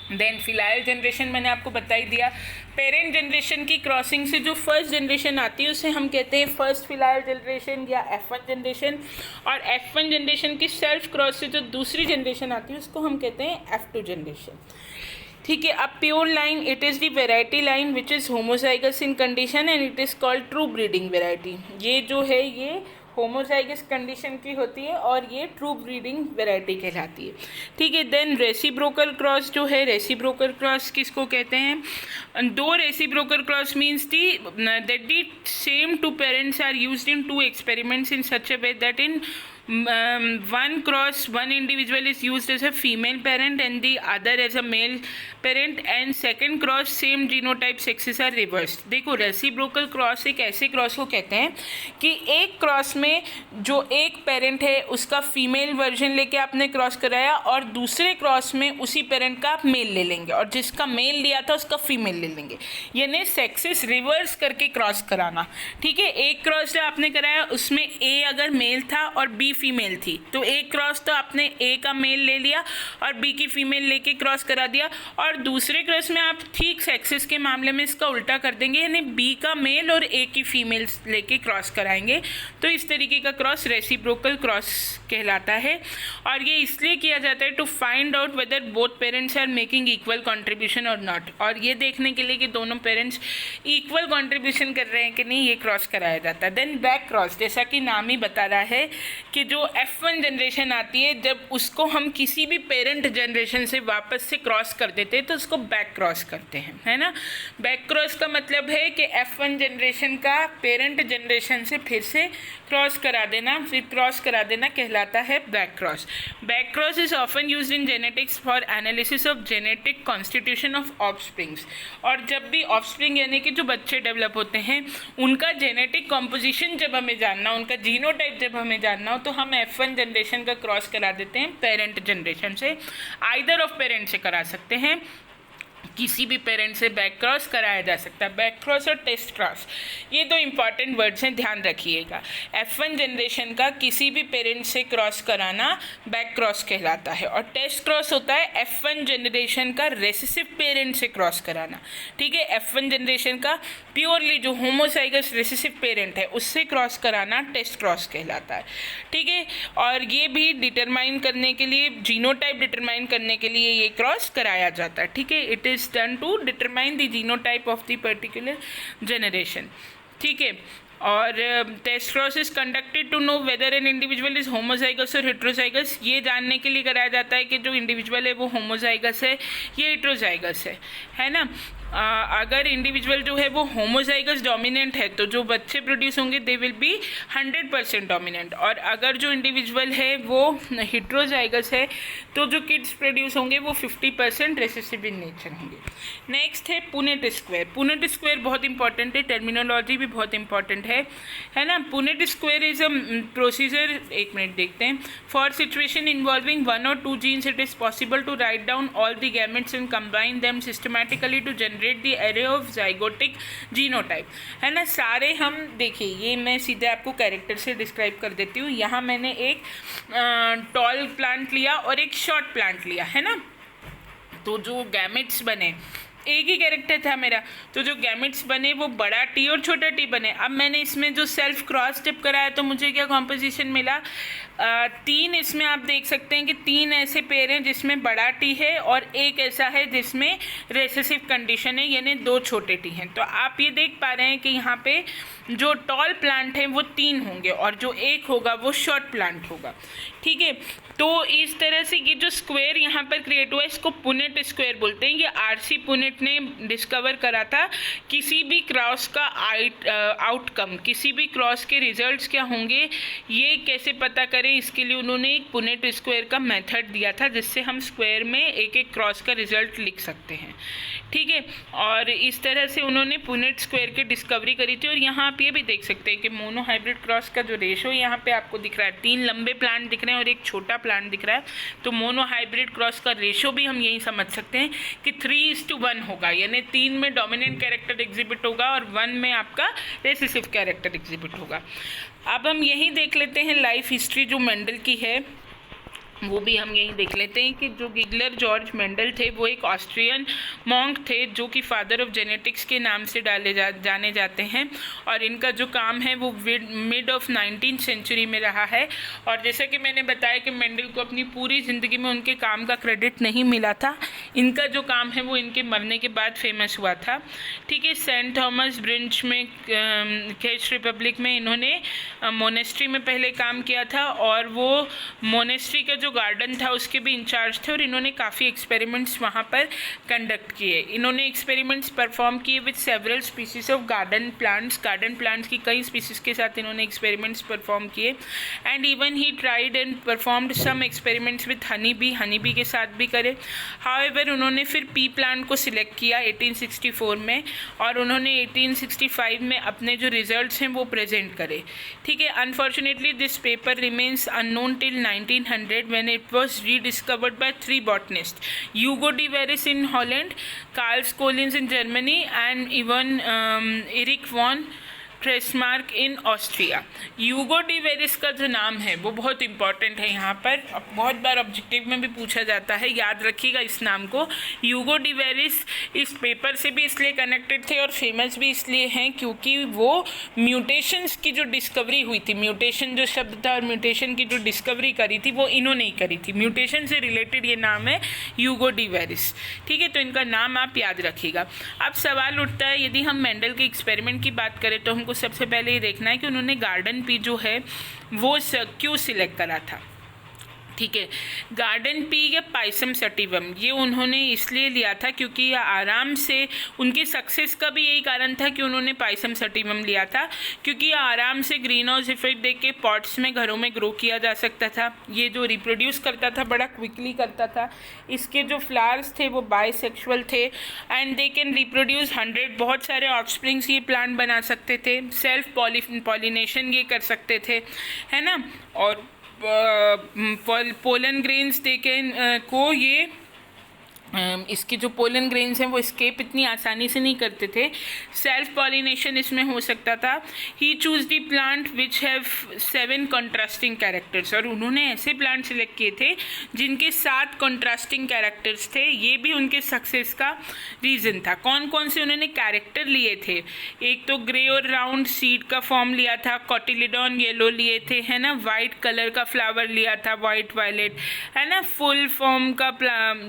A: देन फिलायल जनरेशन मैंने आपको बता ही दिया। पेरेंट जनरेशन की क्रॉसिंग से जो फर्स्ट जनरेशन आती है उसे हम कहते हैं फर्स्ट फिलायल जनरेशन या F1 जनरेशन, और F1 जनरेशन की सेल्फ क्रॉस से जो दूसरी जनरेशन आती है उसको हम कहते हैं F2 जनरेशन, ठीक है। अब pure line, it is the variety line which is homozygous in condition and it is called true breeding variety. ये जो है ये होमोजाइगस कंडीशन की होती है और ये ट्रू ब्रीडिंग वेराइटी कहलाती है, ठीक है। देन रेसिप्रोकल क्रॉस जो है, रेसिप्रोकल क्रॉस किसको कहते हैं, दो reciprocal cross means that the same two parents are used in two experiments in such a way that in one cross, one individual is used as a female parent and the other as a male parent, and second cross same genotype sexes are reversed। देखो reciprocal cross एक ऐसे cross को कहते हैं कि एक cross में जो एक पेरेंट है उसका फीमेल वर्जन लेके आपने क्रॉस कराया और दूसरे क्रॉस में उसी पेरेंट का आप मेल ले लेंगे और जिसका मेल लिया था उसका फीमेल ले लेंगे, यानी सेक्सेस रिवर्स करके क्रॉस कराना, ठीक है। एक क्रॉस जो आपने कराया उसमें ए अगर मेल था और बी फीमेल थी, तो एक क्रॉस तो आपने ए का मेल ले लिया और बी की फीमेल लेके क्रॉस करा दिया, और दूसरे क्रॉस में आप ठीक सेक्सेस के मामले में इसका उल्टा कर देंगे, यानी बी का मेल और ए की फीमेल लेके क्रॉस कराएंगे। तो इस तरीके का क्रॉस रेसिप्रोकल क्रॉस कहलाता है, और ये इसलिए किया जाता है to find out whether both parents are making equal contribution और नॉट, और ये देखने के लिए कि दोनों पेरेंट्स इक्वल कंट्रीब्यूशन कर रहे हैं कि नहीं, ये क्रॉस कराया जाता है। देन बैक क्रॉस, जैसा कि नाम ही बता रहा है कि जो F1 जनरेशन आती है, जब उसको हम किसी भी पेरेंट जनरेशन से वापस से क्रॉस कर देते हैं तो उसको बैक क्रॉस करते हैं, है ना। बैक क्रॉस का मतलब है कि F1 जनरेशन का पेरेंट जनरेशन से फिर से क्रॉस करा देना, फिर क्रॉस करा देना कहलाता है back cross. Back cross is often used in genetics for analysis of genetic constitution of offsprings, और जब भी ऑफस्प्रिंग यानी कि जो बच्चे डेवलप होते हैं उनका जेनेटिक कॉम्पोजिशन जब हमें जानना, उनका जीनोटाइप जब हमें जानना हो, तो हम F1 जनरेशन का क्रॉस करा देते हैं पेरेंट जनरेशन से। आइदर ऑफ पेरेंट से करा सकते हैं, किसी भी पेरेंट से बैक क्रॉस कराया जा सकता है। बैक क्रॉस और टेस्ट क्रॉस, ये दो इंपॉर्टेंट वर्ड्स हैं, ध्यान रखिएगा। F1 जनरेशन का किसी भी पेरेंट से क्रॉस कराना बैक क्रॉस कहलाता है, और टेस्ट क्रॉस होता है F1 जनरेशन का रेसेसिव पेरेंट से क्रॉस कराना, ठीक है। F1 जनरेशन का प्योरली जो होमोजाइगस रेसेसिव पेरेंट है उससे क्रॉस कराना टेस्ट क्रॉस कहलाता है, ठीक है। और ये भी डिटरमाइन करने के लिए, जीनोटाइप डिटरमाइन करने के लिए ये क्रॉस कराया जाता है, ठीक है। It is done to determine the genotype of the particular generation, ठीक है। और test cross is conducted to know whether an individual is homozygous और हेट्रोजाइगस, ये जानने के लिए कराया जाता है कि जो इंडिविजुअल है वो होमोजाइगस है या हेट्रोजाइगस है ना। अगर इंडिविजुअल जो है वो होमोजाइगस डोमिनेंट है तो जो बच्चे प्रोड्यूस होंगे दे विल बी 100% डोमिनेंट, और अगर जो इंडिविजुअल है वो हेट्रोजाइगस है तो जो किड्स प्रोड्यूस होंगे वो 50% रेसेसिव इन नेचर होंगे। नेक्स्ट है पुनेट स्क्वायर। पुनेट स्क्वायर बहुत इंपॉर्टेंट है, टर्मिनोलॉजी भी बहुत इंपॉर्टेंट है ना। Punnett square is a procedure, एक मिनट देखते हैं। For situation involving 1 or 2 genes it is possible to write down all the gametes and combine them systematically to generate the array of zygotic genotype, है ना। सारे हम देखिए, ये मैं सीधे आपको कैरेक्टर से डिस्क्राइब कर देती हूँ। यहाँ मैंने एक टॉल प्लांट लिया और एक शॉर्ट प्लांट लिया, है ना। तो जो गैमेट्स बने, एक ही कैरेक्टर था मेरा, तो जो गैमेट्स बने वो बड़ा टी और छोटा टी बने। अब मैंने इसमें जो सेल्फ क्रॉस स्टेप कराया तो मुझे क्या कॉम्पोजिशन मिला, 3 इसमें आप देख सकते हैं कि 3 ऐसे पेयर हैं जिसमें बड़ा टी है और एक ऐसा है जिसमें रेसेसिव कंडीशन है, यानी 2 छोटे टी हैं। तो आप ये देख पा रहे हैं कि यहाँ पे जो टॉल प्लांट है वो 3 होंगे और जो एक होगा वो शॉर्ट प्लांट होगा, ठीक है। तो इस तरह से ये जो स्क्वायर यहाँ पर क्रिएट हुआ है इसको पुनेट स्क्वायर बोलते हैं। ये आरसी पुनेट ने डिस्कवर करा था। किसी भी क्रॉस का आउटकम, किसी भी क्रॉस के रिजल्ट्स क्या होंगे ये कैसे पता करें, इसके लिए उन्होंने एक पुनेट स्क्वायर का मेथड दिया था जिससे हम स्क्वायर में एक एक क्रॉस का रिजल्ट लिख सकते हैं, ठीक है। और इस तरह से उन्होंने पुनेट स्क्वायर की डिस्कवरी करी थी। और यहाँ आप ये भी देख सकते हैं कि मोनो हाइब्रिड क्रॉस का जो रेशो यहाँ पे आपको दिख रहा है, 3 लंबे प्लांट दिख रहे हैं और एक छोटा प्लांट दिख रहा है। तो मोनो हाइब्रिड क्रॉस का रेशो भी हम यही समझ सकते हैं कि 3:1 होगा, यानी 3 में डोमिनेंट कैरेक्टर एग्जिबिट होगा और 1 में आपका रेसेसिव कैरेक्टर एग्जिबिट होगा। अब हम यही देख लेते हैं लाइफ हिस्ट्री जो मेंडल की है, वो भी हम यही देख लेते हैं कि जो गिगलर जॉर्ज मेंडल थे वो एक ऑस्ट्रियन मॉन्क थे जो कि फादर ऑफ जेनेटिक्स के नाम से जाने जाते हैं। और इनका जो काम है वो मिड ऑफ 19th सेंचुरी में रहा है। और जैसा कि मैंने बताया कि मेंडल को अपनी पूरी ज़िंदगी में उनके काम का क्रेडिट नहीं मिला था, इनका जो काम है वो इनके मरने के बाद फेमस हुआ था, ठीक है। सेंट थॉमस ब्रिंच में चेक रिपब्लिक में इन्होंने मोनेस्ट्री में पहले काम किया था और वो मोनेस्ट्री का जो गार्डन था उसके भी इंचार्ज थे और इन्होंने काफ़ी एक्सपेरिमेंट्स वहाँ पर कंडक्ट किए। इन्होंने एक्सपेरिमेंट्स परफॉर्म किए with several species of garden plants की कई स्पीसीज के साथ इन्होंने एक्सपेरिमेंट्स परफॉर्म किए। And even he tried and performed some experiments with honey bee के साथ भी करे। हाउएवर उन्होंने फिर पी प्लांट को सिलेक्ट किया 1864 में और उन्होंने 1865 में अपने जो रिजल्ट्स हैं वो प्रेजेंट करे, ठीक है। Unfortunately this paper remains unknown till 1900 when it was rediscovered by 3 botanists, Hugo de Veris in Holland, Karl Collins in Germany and even Erich von Tschermak in Austria. Hugo de Vries का जो नाम है वो बहुत important है यहाँ पर, बहुत बार ऑब्जेक्टिव में भी पूछा जाता है, याद रखिएगा इस नाम को। यूगो डी वेरिस इस पेपर से भी इसलिए कनेक्टेड थे और फेमस भी इसलिए हैं क्योंकि वो म्यूटेशंस की जो डिस्कवरी हुई थी, म्यूटेशन जो शब्द था और म्यूटेशन की जो डिस्कवरी करी थी वो इन्होंने ही करी थी। म्यूटेशन से रिलेटेड ये नाम है यूगो डी वेरिस। ठीक है, तो इनका नाम आप याद रखिएगा। अब सवाल उठता है, यदि हम मेंडल के एक्सपेरिमेंट की बात करें तो हमको सबसे पहले ये देखना है कि उन्होंने गार्डन पी जो है वो क्यों सिलेक्ट करा था। ठीक है, गार्डन पी या पाइसम सटिवम ये उन्होंने इसलिए लिया था क्योंकि ये आराम से, उनकी सक्सेस का भी यही कारण था कि उन्होंने पाइसम सटिवम लिया था, क्योंकि ये आराम से ग्रीन हाउस इफेक्ट देख के पॉट्स में, घरों में ग्रो किया जा सकता था। ये जो रिप्रोड्यूस करता था बड़ा क्विकली करता था। इसके जो फ्लावर्स थे वो बाइसेक्सुअल थे एंड दे कैन रिप्रोड्यूस 100, बहुत सारे ऑफस्प्रिंग्स ये प्लांट बना सकते थे। सेल्फ पॉलिनेशन ये कर सकते थे, है ना। और पोलन ग्रेन्स को ये इसके जो पोलन ग्रेन्स हैं वो स्केप इतनी आसानी से नहीं करते थे। सेल्फ पॉलिनेशन इसमें हो सकता था। He choose the plant which have 7 contrasting characters, और उन्होंने ऐसे प्लांट सिलेक्ट किए थे जिनके 7 कंट्रास्टिंग कैरेक्टर्स थे। ये भी उनके सक्सेस का रीज़न था। कौन कौन से उन्होंने कैरेक्टर लिए थे? एक तो ग्रे और राउंड सीड का फॉर्म लिया था, कॉटिलिडॉन येलो लिए थे, है ना। वाइट कलर का फ्लावर लिया था, वाइट वायलेट, है ना। फुल फॉर्म का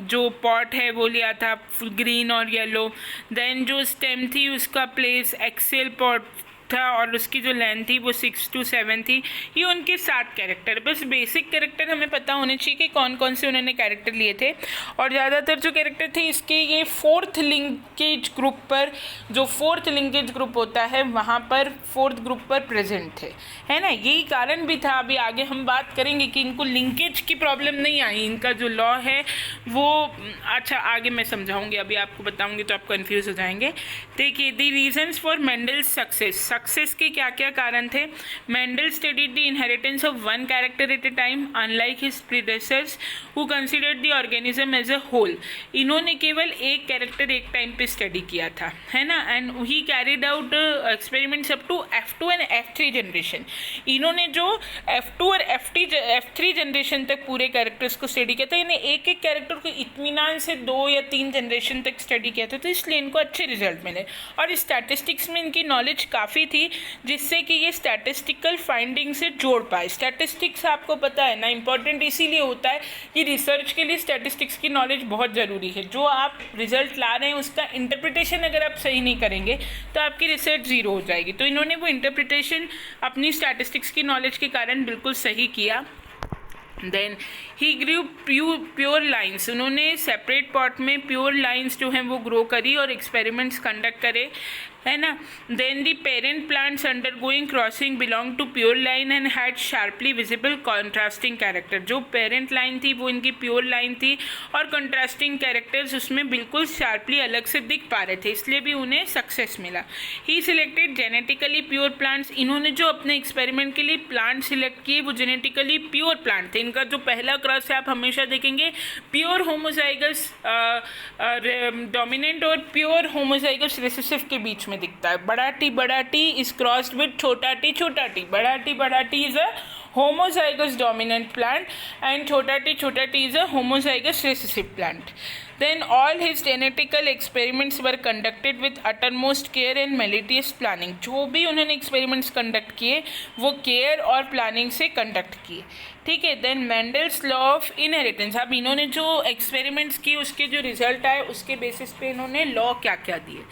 A: जो पॉट है वो लिया था, ग्रीन और येलो। देन जो स्टेम थी उसका प्लेस एक्सेल पॉट था और उसकी जो लेंथ थी वो 6 to 7 थी। ये उनके 7 कैरेक्टर, बस बेसिक कैरेक्टर हमें पता होने चाहिए कि कौन कौन से उन्होंने कैरेक्टर लिए थे। और ज़्यादातर जो कैरेक्टर थे इसके ये 4th लिंकेज ग्रुप पर, जो 4th लिंकेज ग्रुप होता है वहाँ पर 4th ग्रुप पर प्रेजेंट थे, है ना। यही कारण भी था, अभी आगे हम बात करेंगे कि इनको लिंकेज की प्रॉब्लम नहीं आई। इनका जो लॉ है वो, अच्छा आगे मैं समझाऊंगी, अभी आपको बताऊंगी तो आप कंफ्यूज हो जाएंगे। देखिए, the reasons for Mendel's success के क्या क्या कारण थे। Mendel studied the inheritance of 1 character at a time unlike his predecessors who considered the organism as a whole. इन्होंने केवल एक कैरेक्टर एक टाइम पे स्टडी किया था, है ना। And he carried out experiments up to F2 and F3 generation. इन्होंने जो F2 और F3 जनरेशन तक पूरे कैरेक्टर्स को स्टडी किया था। इन्हें एक एक कैरेक्टर को इत्मीनान से 2 या 3 जनरेशन तक स्टडी किया था, तो इसलिए इनको अच्छे रिजल्ट मिले। और स्टैटिस्टिक्स में इनकी नॉलेज काफ़ी थी, जिससे कि ये स्टैटिस्टिकल फाइंडिंग से जोड़ पाए। स्टैटिस्टिक्स आपको पता है ना, इंपॉर्टेंट इसीलिए होता है कि रिसर्च के लिए स्टैटिस्टिक्स की नॉलेज बहुत ज़रूरी है। जो आप रिजल्ट ला रहे हैं उसका इंटरप्रिटेशन अगर आप सही नहीं करेंगे तो आपकी रिसर्च ज़ीरो हो जाएगी। तो इन्होंने वो इंटरप्रिटेशन अपनी स्टैटिस्टिक्स की नॉलेज के कारण बिल्कुल सही किया। Then he grew pure lines, उन्होंने सेपरेट पॉट में प्योर लाइन्स जो हैं वो ग्रो करी और एक्सपेरिमेंट्स कंडक्ट करे, है ना। Then the parent plants undergoing crossing belong to pure line and had sharply visible contrasting character. जो पेरेंट लाइन थी वो इनकी प्योर लाइन थी और कंट्रास्टिंग कैरेक्टर्स उसमें बिल्कुल शार्पली अलग से दिख पा रहे थे, इसलिए भी उन्हें सक्सेस मिला। ही सिलेक्टेड जेनेटिकली प्योर प्लांट्स, इन्होंने जो अपने एक्सपेरिमेंट के लिए प्लांट सिलेक्ट किए वो जेनेटिकली प्योर प्लांट थे। इनका जो पहला क्रॉस है आप हमेशा देखेंगे प्योर होमोजाइगस डोमिनेंट और प्योर होमोजाइगस रिसेसिव के बीच में दिखता है। बड़ा टी इज क्रॉस्ड विद छोटा टी। बड़ा T is a homozygous dominant plant and छोटा T is a homozygous recessive plant. Then all his genetical experiments were conducted with uttermost care and meticulous planning. जो भी उन्होंने experiments conduct किए वो care और planning से conduct किए, ठीक है। Then Mendel's law of inheritance, अब इन्होंने जो एक्सपेरिमेंट्स किए उसके जो रिजल्ट आए उसके बेसिस पे इन्होंने लॉ क्या क्या दिए।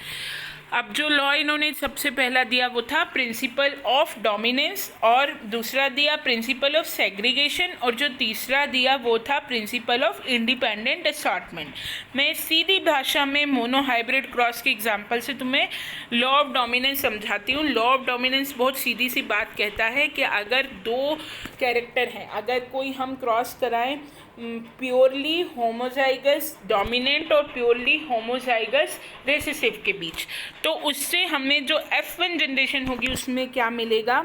A: अब जो लॉ इन्होंने सबसे पहला दिया वो था प्रिंसिपल ऑफ डोमिनेंस, और दूसरा दिया प्रिंसिपल ऑफ सेग्रीगेशन, और जो तीसरा दिया वो था प्रिंसिपल ऑफ इंडिपेंडेंट असॉर्टमेंट। मैं सीधी भाषा में मोनोहाइब्रिड क्रॉस के एग्जांपल से तुम्हें लॉ ऑफ डोमिनेंस समझाती हूँ। लॉ ऑफ डोमिनेंस बहुत सीधी सी बात कहता है कि अगर 2 कैरेक्टर हैं, अगर कोई हम क्रॉस कराएं प्योरली होमोजाइगस डोमिनेंट और प्योरली होमोजाइगस रेसेसिव के बीच, तो उससे हमें जो F1 जनरेशन होगी उसमें क्या मिलेगा,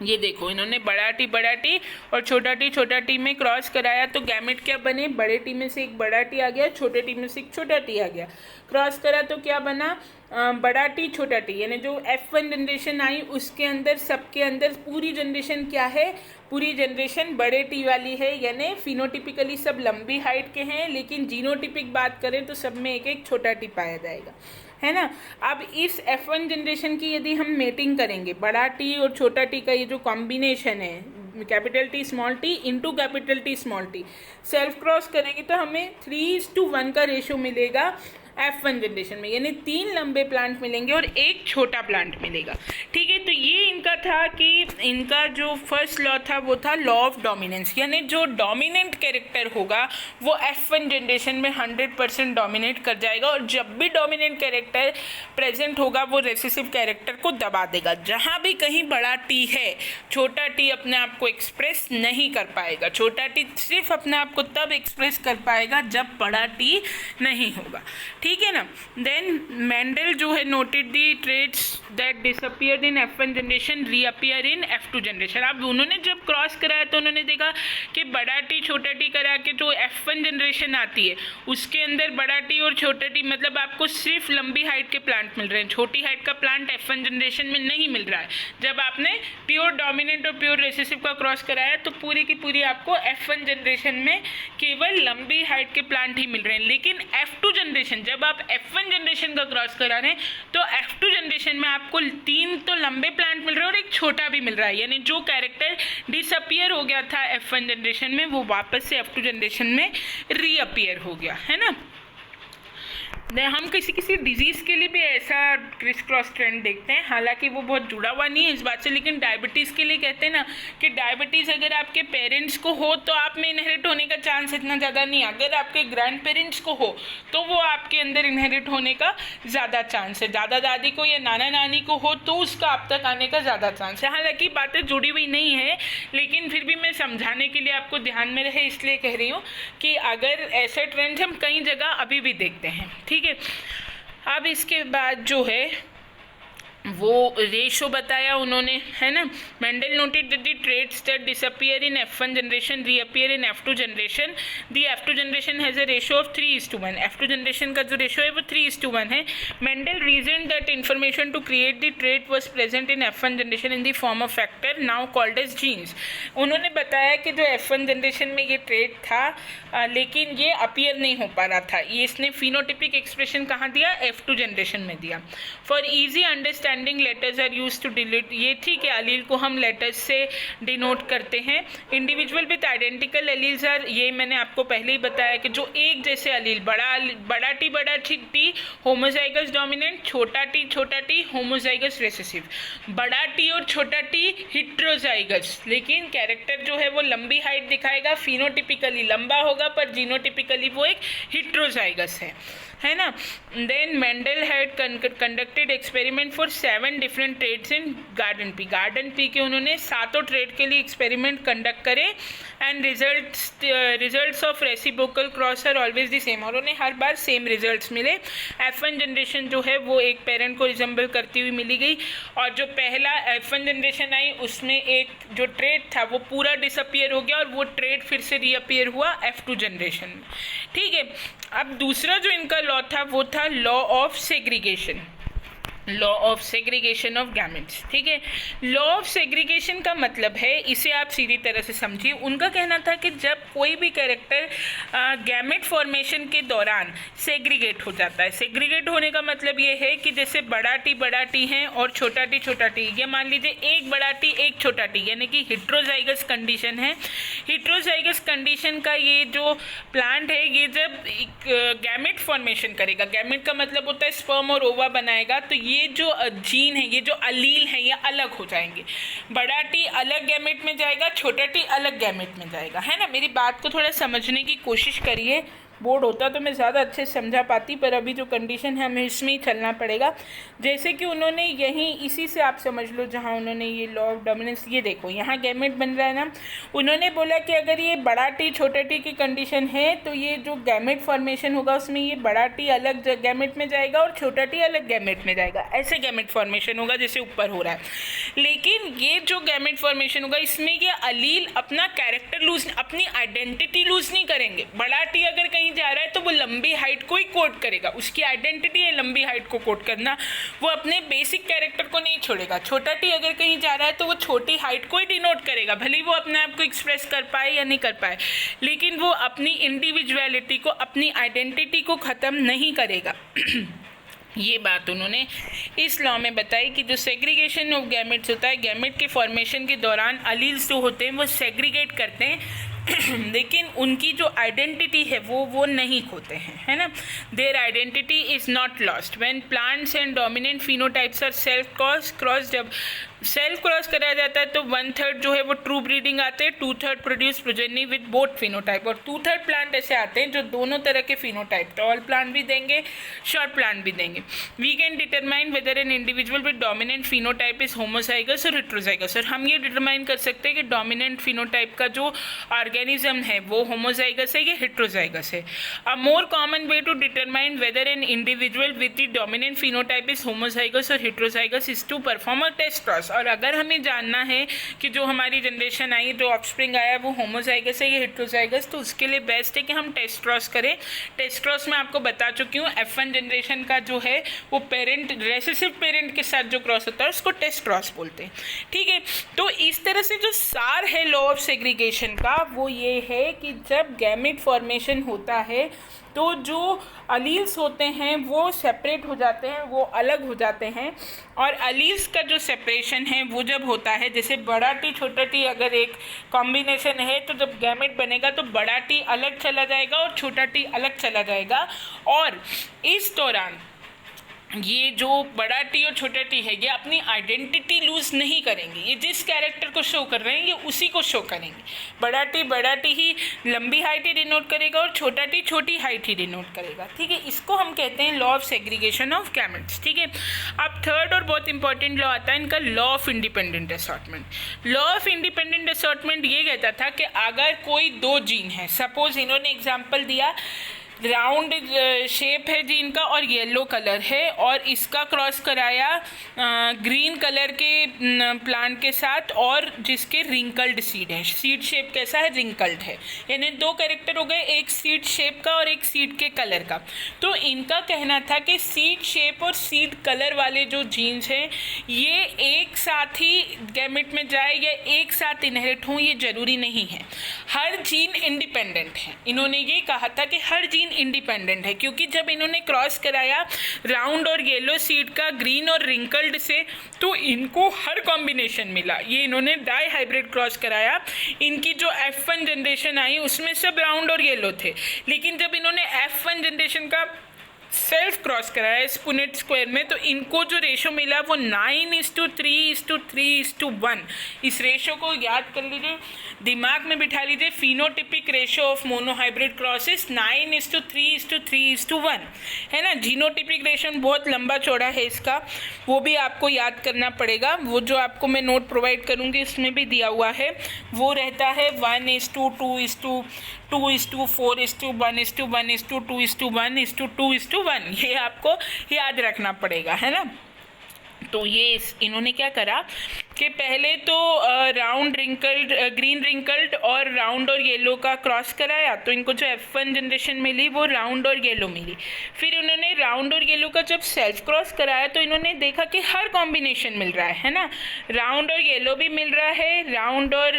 A: ये देखो, इन्होंने बड़ा टी और छोटा टी में क्रॉस कराया तो गैमेट क्या बने, बड़े टी में से एक बड़ा टी आ गया, छोटे टी में से एक छोटा टी आ गया। क्रॉस करा तो क्या बना, बड़ा टी छोटा टी, यानी जो F1 जनरेशन आई उसके अंदर सबके अंदर पूरी जनरेशन क्या है, पूरी जनरेशन बड़े टी वाली है, यानी फिनोटिपिकली सब लंबी हाइट के हैं, लेकिन जीनोटिपिक बात करें तो सब में एक एक छोटा टी पाया जाएगा, है ना। अब इस F1 जनरेशन की यदि हम मेटिंग करेंगे, बड़ा टी और छोटा टी का ये जो कॉम्बिनेशन है, capital T small T into capital T small T, self cross करेंगे तो हमें 3:1 का रेशो मिलेगा F1 जनरेशन में, यानी 3 लंबे प्लांट मिलेंगे और एक छोटा प्लांट मिलेगा। ठीक है, तो ये इनका था कि इनका जो फर्स्ट लॉ था वो था लॉ ऑफ डोमिनेंस, यानी जो डोमिनेंट कैरेक्टर होगा वो F1 जनरेशन में 100% डोमिनेट कर जाएगा, और जब भी डोमिनेंट कैरेक्टर प्रेजेंट होगा वो रेसेसिव कैरेक्टर को दबा देगा। जहाँ भी कहीं बड़ा टी है, छोटा टी अपने आप को एक्सप्रेस नहीं कर पाएगा। छोटा टी सिर्फ अपने आप को तब एक्सप्रेस कर पाएगा जब बड़ा टी नहीं होगा, ठीक है ना। देन मेंडल जो है noted the traits that disappeared in F1 generation reappear in F2 generation. अब उन्होंने जब क्रॉस कराया तो उन्होंने देखा कि बड़ा टी छोटा टी करा के जो F1 जनरेशन आती है उसके अंदर बड़ा टी और छोटा टी, मतलब आपको सिर्फ लंबी हाइट के प्लांट मिल रहे हैं, छोटी हाइट का प्लांट F1 जनरेशन में नहीं मिल रहा है। जब आपने प्योर डोमिनेंट और प्योर रेसेसिव का क्रॉस कराया तो पूरी की पूरी आपको F1 जनरेशन में केवल लंबी हाइट के प्लांट ही मिल रहे हैं, लेकिन F2 जनरेशन, जब आप F1 जनरेशन का क्रॉस करा रहे हैं तो F2 जनरेशन में आपको 3 तो लंबे प्लांट मिल रहे हैं और एक छोटा भी मिल रहा है, यानी जो कैरेक्टर डिसअपियर हो गया था F1 जनरेशन में वो वापस से F2 जनरेशन में रीअपियर हो गया, है ना। हम किसी डिजीज़ के लिए भी ऐसा क्रिस क्रॉस ट्रेंड देखते हैं, हालांकि वो बहुत जुड़ा हुआ नहीं है इस बात से, लेकिन डायबिटीज़ के लिए कहते हैं ना कि डायबिटीज़ अगर आपके पेरेंट्स को हो तो आप में इनहेरिट होने का चांस इतना ज़्यादा नहीं, अगर आपके ग्रैंड पेरेंट्स को हो तो वो आपके अंदर इनहेरिट होने का ज़्यादा चांस है। दादा दादी को या नाना नानी को हो तो उसका आप तक आने का ज़्यादा चांस है। हालाँकि बातें जुड़ी हुई नहीं है, लेकिन फिर भी मैं समझाने के लिए आपको ध्यान में रहे इसलिए कह रही हूँ कि अगर ऐसे ट्रेंड्स हम कई जगह अभी भी देखते हैं, ठीक है। अब इसके बाद जो है वो रेशो बताया उन्होंने, है ना। Mendel noted that the traits that disappear in F1 generation reappear in F2 generation. The F2 generation has a ratio of 3:1। F2 generation का जो रेशो है वो 3:1 है। Mendel reason that information to create the trait was present in F1 generation in the form of factor now called as genes. उन्होंने बताया कि जो F1 generation में ये ट्रेड था लेकिन ये अपीयर नहीं हो पा रहा था, ये इसने फिनोटिपिक एक्सप्रेशन कहाँ दिया, F2 जनरेशन में दिया। For easy understanding letters are use to delete, ये ठीक है, अलील को हम लेटर्स से डिनोट करते हैं। Individual with identical alleles are, ये मैंने आपको पहले ही बताया कि जो एक जैसे अलील, बड़ा टी होमोजाइगस डोमिनेंट, छोटा टी होमोजाइगस रेसेसिव, बड़ा टी और छोटा टी हिट्रोजाइगस, लेकिन कैरेक्टर जो है वो लंबी हाइट दिखाएगा, फिनोटिपिकली लंबा होगा पर जीनोटिपिकली वो एक हिट्रोजाइगस है ना। Then Mendel had conducted experiment for 7 different traits in garden pea के उन्होंने 7 ट्रेड के लिए एक्सपेरिमेंट कंडक्ट करे and results of reciprocal cross are always the same, और उन्हें हर बार सेम रिजल्ट्स मिले। F1 जनरेशन जो है वो एक पेरेंट को रिजेंबल करती हुई मिली गई, और जो पहला F1 जनरेशन आई उसमें एक जो ट्रेड था वो पूरा डिसअपियर हो गया और वो ट्रेड फिर से रीअपियर हुआ F2 जनरेशन में, ठीक है। अब दूसरा जो इनका लॉ था वो था law of segregation, law of segregation of gametes, ठीक है। लॉ ऑफ सेग्रीगेशन का मतलब है, इसे आप सीधी तरह से समझिए, उनका कहना था कि जब कोई भी कैरेक्टर गैमेट फॉर्मेशन के दौरान सेग्रीगेट हो जाता है, सेग्रीगेट होने का मतलब ये है कि जैसे बड़ा टी है और छोटा टी, ये मान लीजिए एक बड़ा टी एक छोटा टी, यानी कि हिट्रोजाइगस कंडीशन है। हिट्रोजाइगस कंडीशन का ये जो प्लांट है ये जब गैमेट फॉर्मेशन करेगा, गैमेट का मतलब होता है स्पर्म और ओवा बनाएगा, तो ये जो जीन है, ये जो अलील है, ये अलग हो जाएंगे। बड़ा टी अलग गैमेट में जाएगा, छोटा टी अलग गैमेट में जाएगा, है ना। मेरी बात को थोड़ा समझने की कोशिश करिए। बोर्ड होता तो मैं ज़्यादा अच्छे से समझा पाती, पर अभी जो कंडीशन है हमें इसमें ही चलना पड़ेगा। जैसे कि उन्होंने यहीं इसी से आप समझ लो, जहाँ उन्होंने ये लॉ ऑफ डोमिनेंस, ये देखो यहाँ गैमेट बन रहा है ना, उन्होंने बोला कि अगर ये बड़ा टी छोटा टी की कंडीशन है तो ये जो गैमेट फॉर्मेशन होगा उसमें ये बड़ा टी अलग गैमेट में जाएगा और छोटा टी अलग गैमेट में जाएगा, ऐसे गैमेट फॉर्मेशन होगा जैसे ऊपर हो रहा है। लेकिन ये जो गैमेट फॉर्मेशन होगा इसमें ये अलील अपना कैरेक्टर लूज, अपनी आइडेंटिटी लूज नहीं करेंगे। बड़ा टी अगर कहीं जा रहा है तो वो लंबी हाइट को ही कोड करेगा, उसकी आइडेंटिटी है लंबी हाइट को कोड करना, वो अपने बेसिक कैरेक्टर को नहीं छोड़ेगा। छोटा टी अगर कहीं जा रहा है तो वो छोटी हाइट को ही डिनोट करेगा, भले ही वो अपने आप को एक्सप्रेस कर पाए या नहीं कर पाए, लेकिन वो अपनी इंडिविजुअलिटी को, अपनी आइडेंटिटी को ख़त्म नहीं करेगा। ये बात उन्होंने इस लॉ में बताई कि जो सेग्रीगेशन ऑफ गैमेट्स होता है, गैमेट के फॉर्मेशन के दौरान अलील्स जो होते हैं वो सेग्रीगेट करते हैं लेकिन उनकी जो आइडेंटिटी है वो नहीं खोते हैं, है ना। Their identity is not lost when plants and dominant phenotypes are self cross. जब सेल्फ क्रॉस कराया जाता है तो 1/3 जो है वो ट्रू ब्रीडिंग आते हैं, 2/3 produce progeny with both phenotype, और 2/3 प्लांट ऐसे आते हैं जो दोनों तरह के फिनोटाइप, टॉल प्लांट भी देंगे, शॉर्ट प्लांट भी देंगे। We can determine whether an individual with dominant phenotype is homozygous और हेट्रोजाइगस। और हम ये डिटरमाइन कर सकते हैं कि डोमिनेंट फिनोटाइप का जो ऑर्गेनिज्म है वो होमोजाइगस है या हेट्रोजाइगस है। A more common way to determine whether an individual with the dominant phenotype is homozygous और heterozygous is to perform a test cross. और अगर हमें जानना है कि जो हमारी जनरेशन आई, जो ऑफस्प्रिंग आया, वो होमोजाइगस है या हेट्रोजाइगस, तो उसके लिए बेस्ट है कि हम टेस्ट क्रॉस करें। टेस्ट क्रॉस में आपको बता चुकी हूँ, F1 जनरेशन का जो है वो पेरेंट, रेसेसिव पेरेंट के साथ जो क्रॉस होता है उसको टेस्ट क्रॉस बोलते हैं, ठीक है। तो इस तरह से जो सार है लॉ ऑफ सेग्रीगेशन का वो ये है कि जब गैमेट फॉर्मेशन होता है तो जो अलील्स होते हैं वो सेपरेट हो जाते हैं, वो अलग हो जाते हैं। और अलील्स का जो सेपरेशन है वो जब होता है, जैसे बड़ा टी छोटा टी अगर एक कॉम्बिनेशन है तो जब गैमेट बनेगा तो बड़ा टी अलग चला जाएगा और छोटा टी अलग चला जाएगा। और इस दौरान ये जो बड़ा टी और छोटा टी है ये अपनी आइडेंटिटी लूज नहीं करेंगे, ये जिस कैरेक्टर को शो कर रहे हैं ये उसी को शो करेंगे। बड़ा टी ही लंबी हाइट ही डिनोट करेगा और छोटा टी छोटी हाइट ही डिनोट करेगा, ठीक है। इसको हम कहते हैं law of segregation of gametes, ठीक है। अब थर्ड और बहुत इंपॉर्टेंट लॉ आता है इनका, law of independent assortment. Law of independent assortment ये कहता था कि अगर कोई दो जीन है, सपोज इन्होंने एग्जाम्पल दिया राउंड शेप है जीन का और येलो कलर है, और इसका क्रॉस कराया ग्रीन कलर के प्लांट के साथ और जिसके रिंकल्ड सीड है, सीड शेप कैसा है, रिंकल्ड है, यानी दो कैरेक्टर हो गए, एक सीड शेप का और एक सीड के कलर का। तो इनका कहना था कि सीड शेप और सीड कलर वाले जो जीन्स हैं ये एक साथ ही गैमेट में जाए या एक साथ इनहेरिट हों, ये जरूरी नहीं है। हर जीन इंडिपेंडेंट है, इन्होंने ये कहा था कि हर जीन इंडिपेंडेंट है, क्योंकि जब इन्होंने क्रॉस कराया राउंड और येलो सीड का ग्रीन और रिंकल्ड से तो इनको हर कॉम्बिनेशन मिला। ये इन्होंने डाई हाइब्रिड क्रॉस कराया, इनकी जो F1 जनरेशन आई उसमें सब राउंड और येलो थे, लेकिन जब इन्होंने F1 जनरेशन का सेल्फ क्रॉस कराया पुनेट स्क्वायर में तो इनको जो रेशो मिला वो 9:3:3:1। इस रेशो को याद कर लीजिए, दिमाग में बिठा लीजिए। Phenotypic ratio of monohybrid crosses 9:3:3:1 है ना। जीनोटिपिक रेशो बहुत लंबा चौड़ा है इसका, वो भी आपको याद करना पड़ेगा। वो जो आपको मैं नोट प्रोवाइड करूँगी उसमें भी दिया हुआ है, वो रहता है 1:2:2:4:1:1:2:1:2:1, ये आपको याद रखना पड़ेगा, है ना। तो ये इन्होंने क्या करा कि पहले तो राउंड रिंकल्ड, ग्रीन रिंकल्ड और राउंड और येलो का क्रॉस कराया, तो इनको जो F1 जनरेशन मिली वो राउंड और येलो मिली। फिर उन्होंने राउंड और येलो का जब सेल्फ क्रॉस कराया तो इन्होंने देखा कि हर कॉम्बिनेशन मिल रहा है ना, राउंड और येलो भी मिल रहा है, राउंड और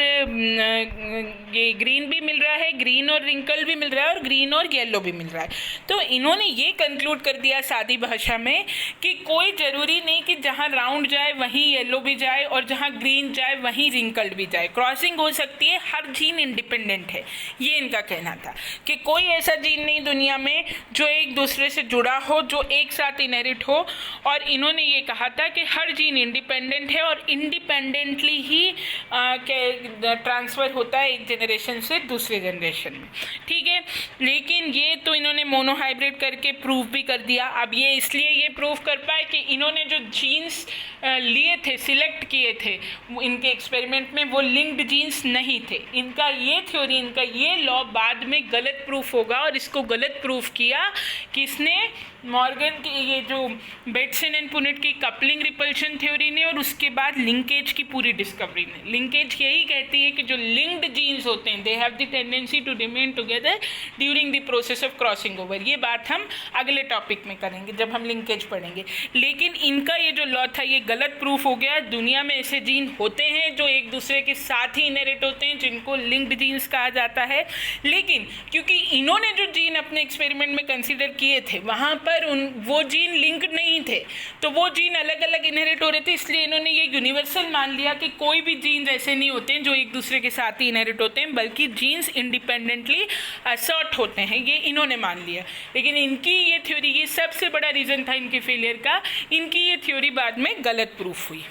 A: ये ग्रीन भी मिल रहा है, ग्रीन और रिंकल भी मिल रहा है और ग्रीन और येलो भी मिल रहा है। तो इन्होंने ये कंक्लूड कर दिया सादी भाषा में कि कोई ज़रूरी नहीं कि जहाँ राउंड जाए वहीं येलो भी जाए और जहाँ ग्रीन जाए वहीं रिंकल्ड भी जाए। क्रॉसिंग हो सकती है, हर जीन इंडिपेंडेंट है, ये इनका कहना था कि कोई ऐसा जीन नहीं दुनिया में जो एक दूसरे से जुड़ा हो, जो एक साथ इनहेरिट हो। और इन्होंने ये कहा था कि हर जीन इंडिपेंडेंट है और इंडिपेंडेंटली ही ट्रांसफ़र होता है एक जनरेशन से दूसरे जनरेशन में, ठीक है। लेकिन ये तो इन्होंने मोनोहाइब्रिड करके प्रूव भी कर दिया। अब ये इसलिए ये प्रूव कर पाए कि इन्होंने जो जीन्स लिए थे, सिलेक्ट किए थे इनके एक्सपेरिमेंट में, वो लिंक्ड जीन्स नहीं थे। इनका ये थ्योरी, इनका ये लॉ बाद में गलत प्रूफ होगा और इसको गलत प्रूफ किया किसने? मॉर्गन की, ये जो बेटसन एंड पुनेट की कपलिंग रिपल्शन थ्योरी ने, और उसके बाद लिंकेज की पूरी डिस्कवरी ने। लिंकेज यही कहती है कि जो लिंक्ड जीन्स होते हैं they have the tendency to remain together during the process of crossing over. ये बात हम अगले टॉपिक में करेंगे जब हम लिंकेज पढ़ेंगे। लेकिन इनका ये जो लॉ था ये गलत प्रूफ हो गया। दुनिया में ऐसे जीन होते हैं जो एक दूसरे के साथ ही इनहेरिट होते हैं, जिनको लिंक्ड जीन्स कहा जाता है। लेकिन क्योंकि इन्होंने जो जीन अपने एक्सपेरिमेंट में कंसिडर किए थे वहाँ पर वो जीन लिंक्ड नहीं थे, तो वो जीन अलग अलग इनहेरिट हो रहे थे, इसलिए इन्होंने ये यूनिवर्सल मान लिया कि कोई भी जीन्स ऐसे नहीं होते हैं जो एक दूसरे के साथ ही इनहेरिट होते हैं, बल्कि जीन्स इंडिपेंडेंटली असर्ट होते हैं, ये इन्होंने मान लिया। लेकिन इनकी ये थ्योरी, ये सबसे बड़ा रीज़न था इनके फेलियर का, इनकी ये थ्योरी बाद में गलत प्रूफ हुई।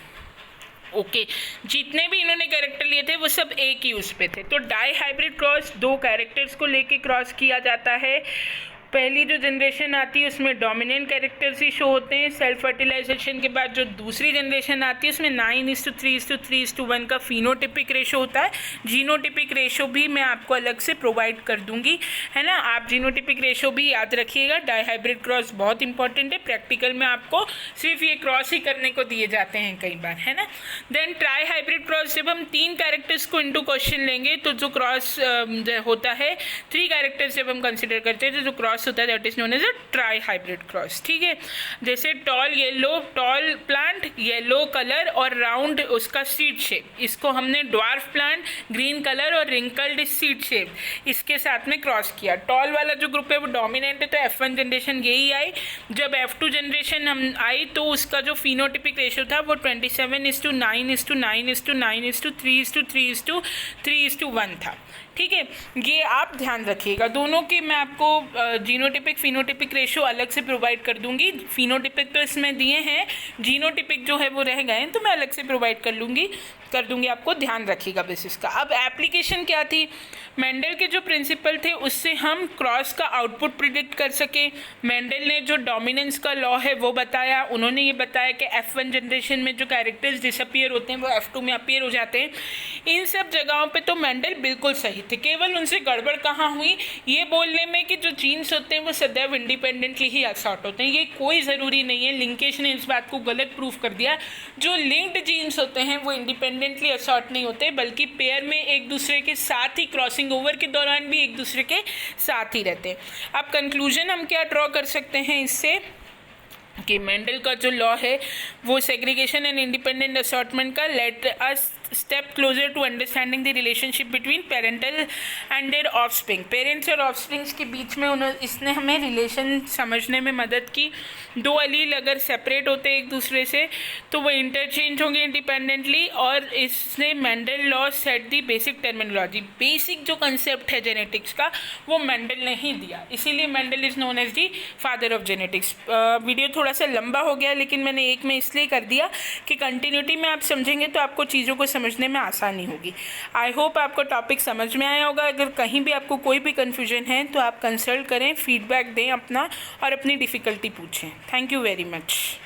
A: ओके, जितने भी इन्होंने कैरेक्टर लिए थे वो सब एक ही उस पे थे। तो डाई हाइब्रिड क्रॉस दो कैरेक्टर्स को लेके क्रॉस किया जाता है। पहली जो जनरेशन आती है उसमें डोमिनेंट कैरेक्टर्स ही शो होते हैं। सेल्फ फर्टिलाइजेशन के बाद जो दूसरी जनरेशन आती है उसमें 9:3:3:1 का फिनोटिपिक रेशो होता है। जीनोटिपिक रेशो भी मैं आपको अलग से प्रोवाइड कर दूंगी, है ना। आप जीनोटिपिक रेशो भी याद रखिएगा। डाई हाइब्रिड क्रॉस बहुत इंपॉर्टेंट है, प्रैक्टिकल में आपको सिर्फ ये क्रॉस ही करने को दिए जाते हैं कई बार, है ना। देन ट्राई हाइब्रिड क्रॉस, जब हम 3 कैरेक्टर्स को इंटू क्वेश्चन लेंगे तो जो क्रॉस होता है 3 कैरेक्टर्स जब हम कंसिडर करते हैं तो जो क्रॉस होता है that is known as a trihybrid cross, ठीक है। जैसे टॉल प्लांट, येलो कलर और राउंड उसका सीड शेप, इसको हमने ड्वार्फ प्लांट, ग्रीन कलर और रिंकल्ड सीड शेप, इसके साथ में क्रॉस किया। टॉल वाला जो ग्रुप है वो डोमिनेंट है, तो F1 जनरेशन यही आई। जब F2 जनरेशन हम आई तो उसका जो फिनोटिपिक रेशियो था वो 27:9:9:3:3:3:1 था, ठीक है। ये आप ध्यान रखिएगा। दोनों के मैं आपको जीनोटिपिक फिनोटिपिक रेशियो अलग से प्रोवाइड कर दूंगी। फिनोटिपिक तो इसमें दिए हैं, जीनोटिपिक जो है वो रह गए हैं, तो मैं अलग से प्रोवाइड कर दूंगी आपको, ध्यान रखिएगा बस इसका। अब एप्लीकेशन क्या थी? मेंडल के जो प्रिंसिपल थे उससे हम क्रॉस का आउटपुट प्रिडिक्ट कर सके। मेंडल ने जो डोमिनेंस का लॉ है वो बताया। उन्होंने ये बताया कि F1 जनरेशन में जो कैरेक्टर्स डिसअपियर होते हैं वो F2 में अपीयर हो जाते हैं। इन सब जगहों पे तो मेंडल बिल्कुल सही थे। केवल उनसे गड़बड़ कहाँ हुई? ये बोलने में कि जो जीन्स होते हैं वो सदैव इंडिपेंडेंटली ही असॉर्ट होते हैं, ये कोई ज़रूरी नहीं है। लिंकेज ने इस बात को गलत प्रूफ कर दिया। जो लिंक्ड जीन्स होते हैं वो इंडिपेंडेंटली असॉर्ट नहीं होते, बल्कि पेयर में एक दूसरे के साथ ही क्रॉसिंग ओवर के दौरान भी एक दूसरे के साथ ही रहते हैं। अब कंक्लूजन हम क्या ड्रॉ कर सकते हैं इससे कि मेंडल का जो लॉ है वो सेग्रीगेशन एंड इंडिपेंडेंट असॉर्टमेंट का let us step closer to understanding the relationship between parental and their offspring. Parents और ऑफस्प्रिंग्स के बीच में इसने हमें रिलेशन समझने में मदद की। दो अलील अगर सेपरेट होते एक दूसरे से तो वो इंटरचेंज होंगे इंडिपेंडेंटली, और इसने Mendel law set the basic terminology. Basic जो कंसेप्ट है जेनेटिक्स का वो मेंडल ने ही दिया, इसीलिए Mendel is known as the father of genetics. Video थोड़ा सा लंबा हो गया, लेकिन मैंने एक में इसलिए कर दिया कि कंटिन्यूटी में आप समझेंगे तो आपको चीज़ों को समझने में आसानी होगी। आई होप आपको टॉपिक समझ में आया होगा। अगर कहीं भी आपको कोई भी कन्फ्यूजन है तो आप कंसल्ट करें, फीडबैक दें अपना और अपनी डिफ़िकल्टी पूछें। Thank you very much.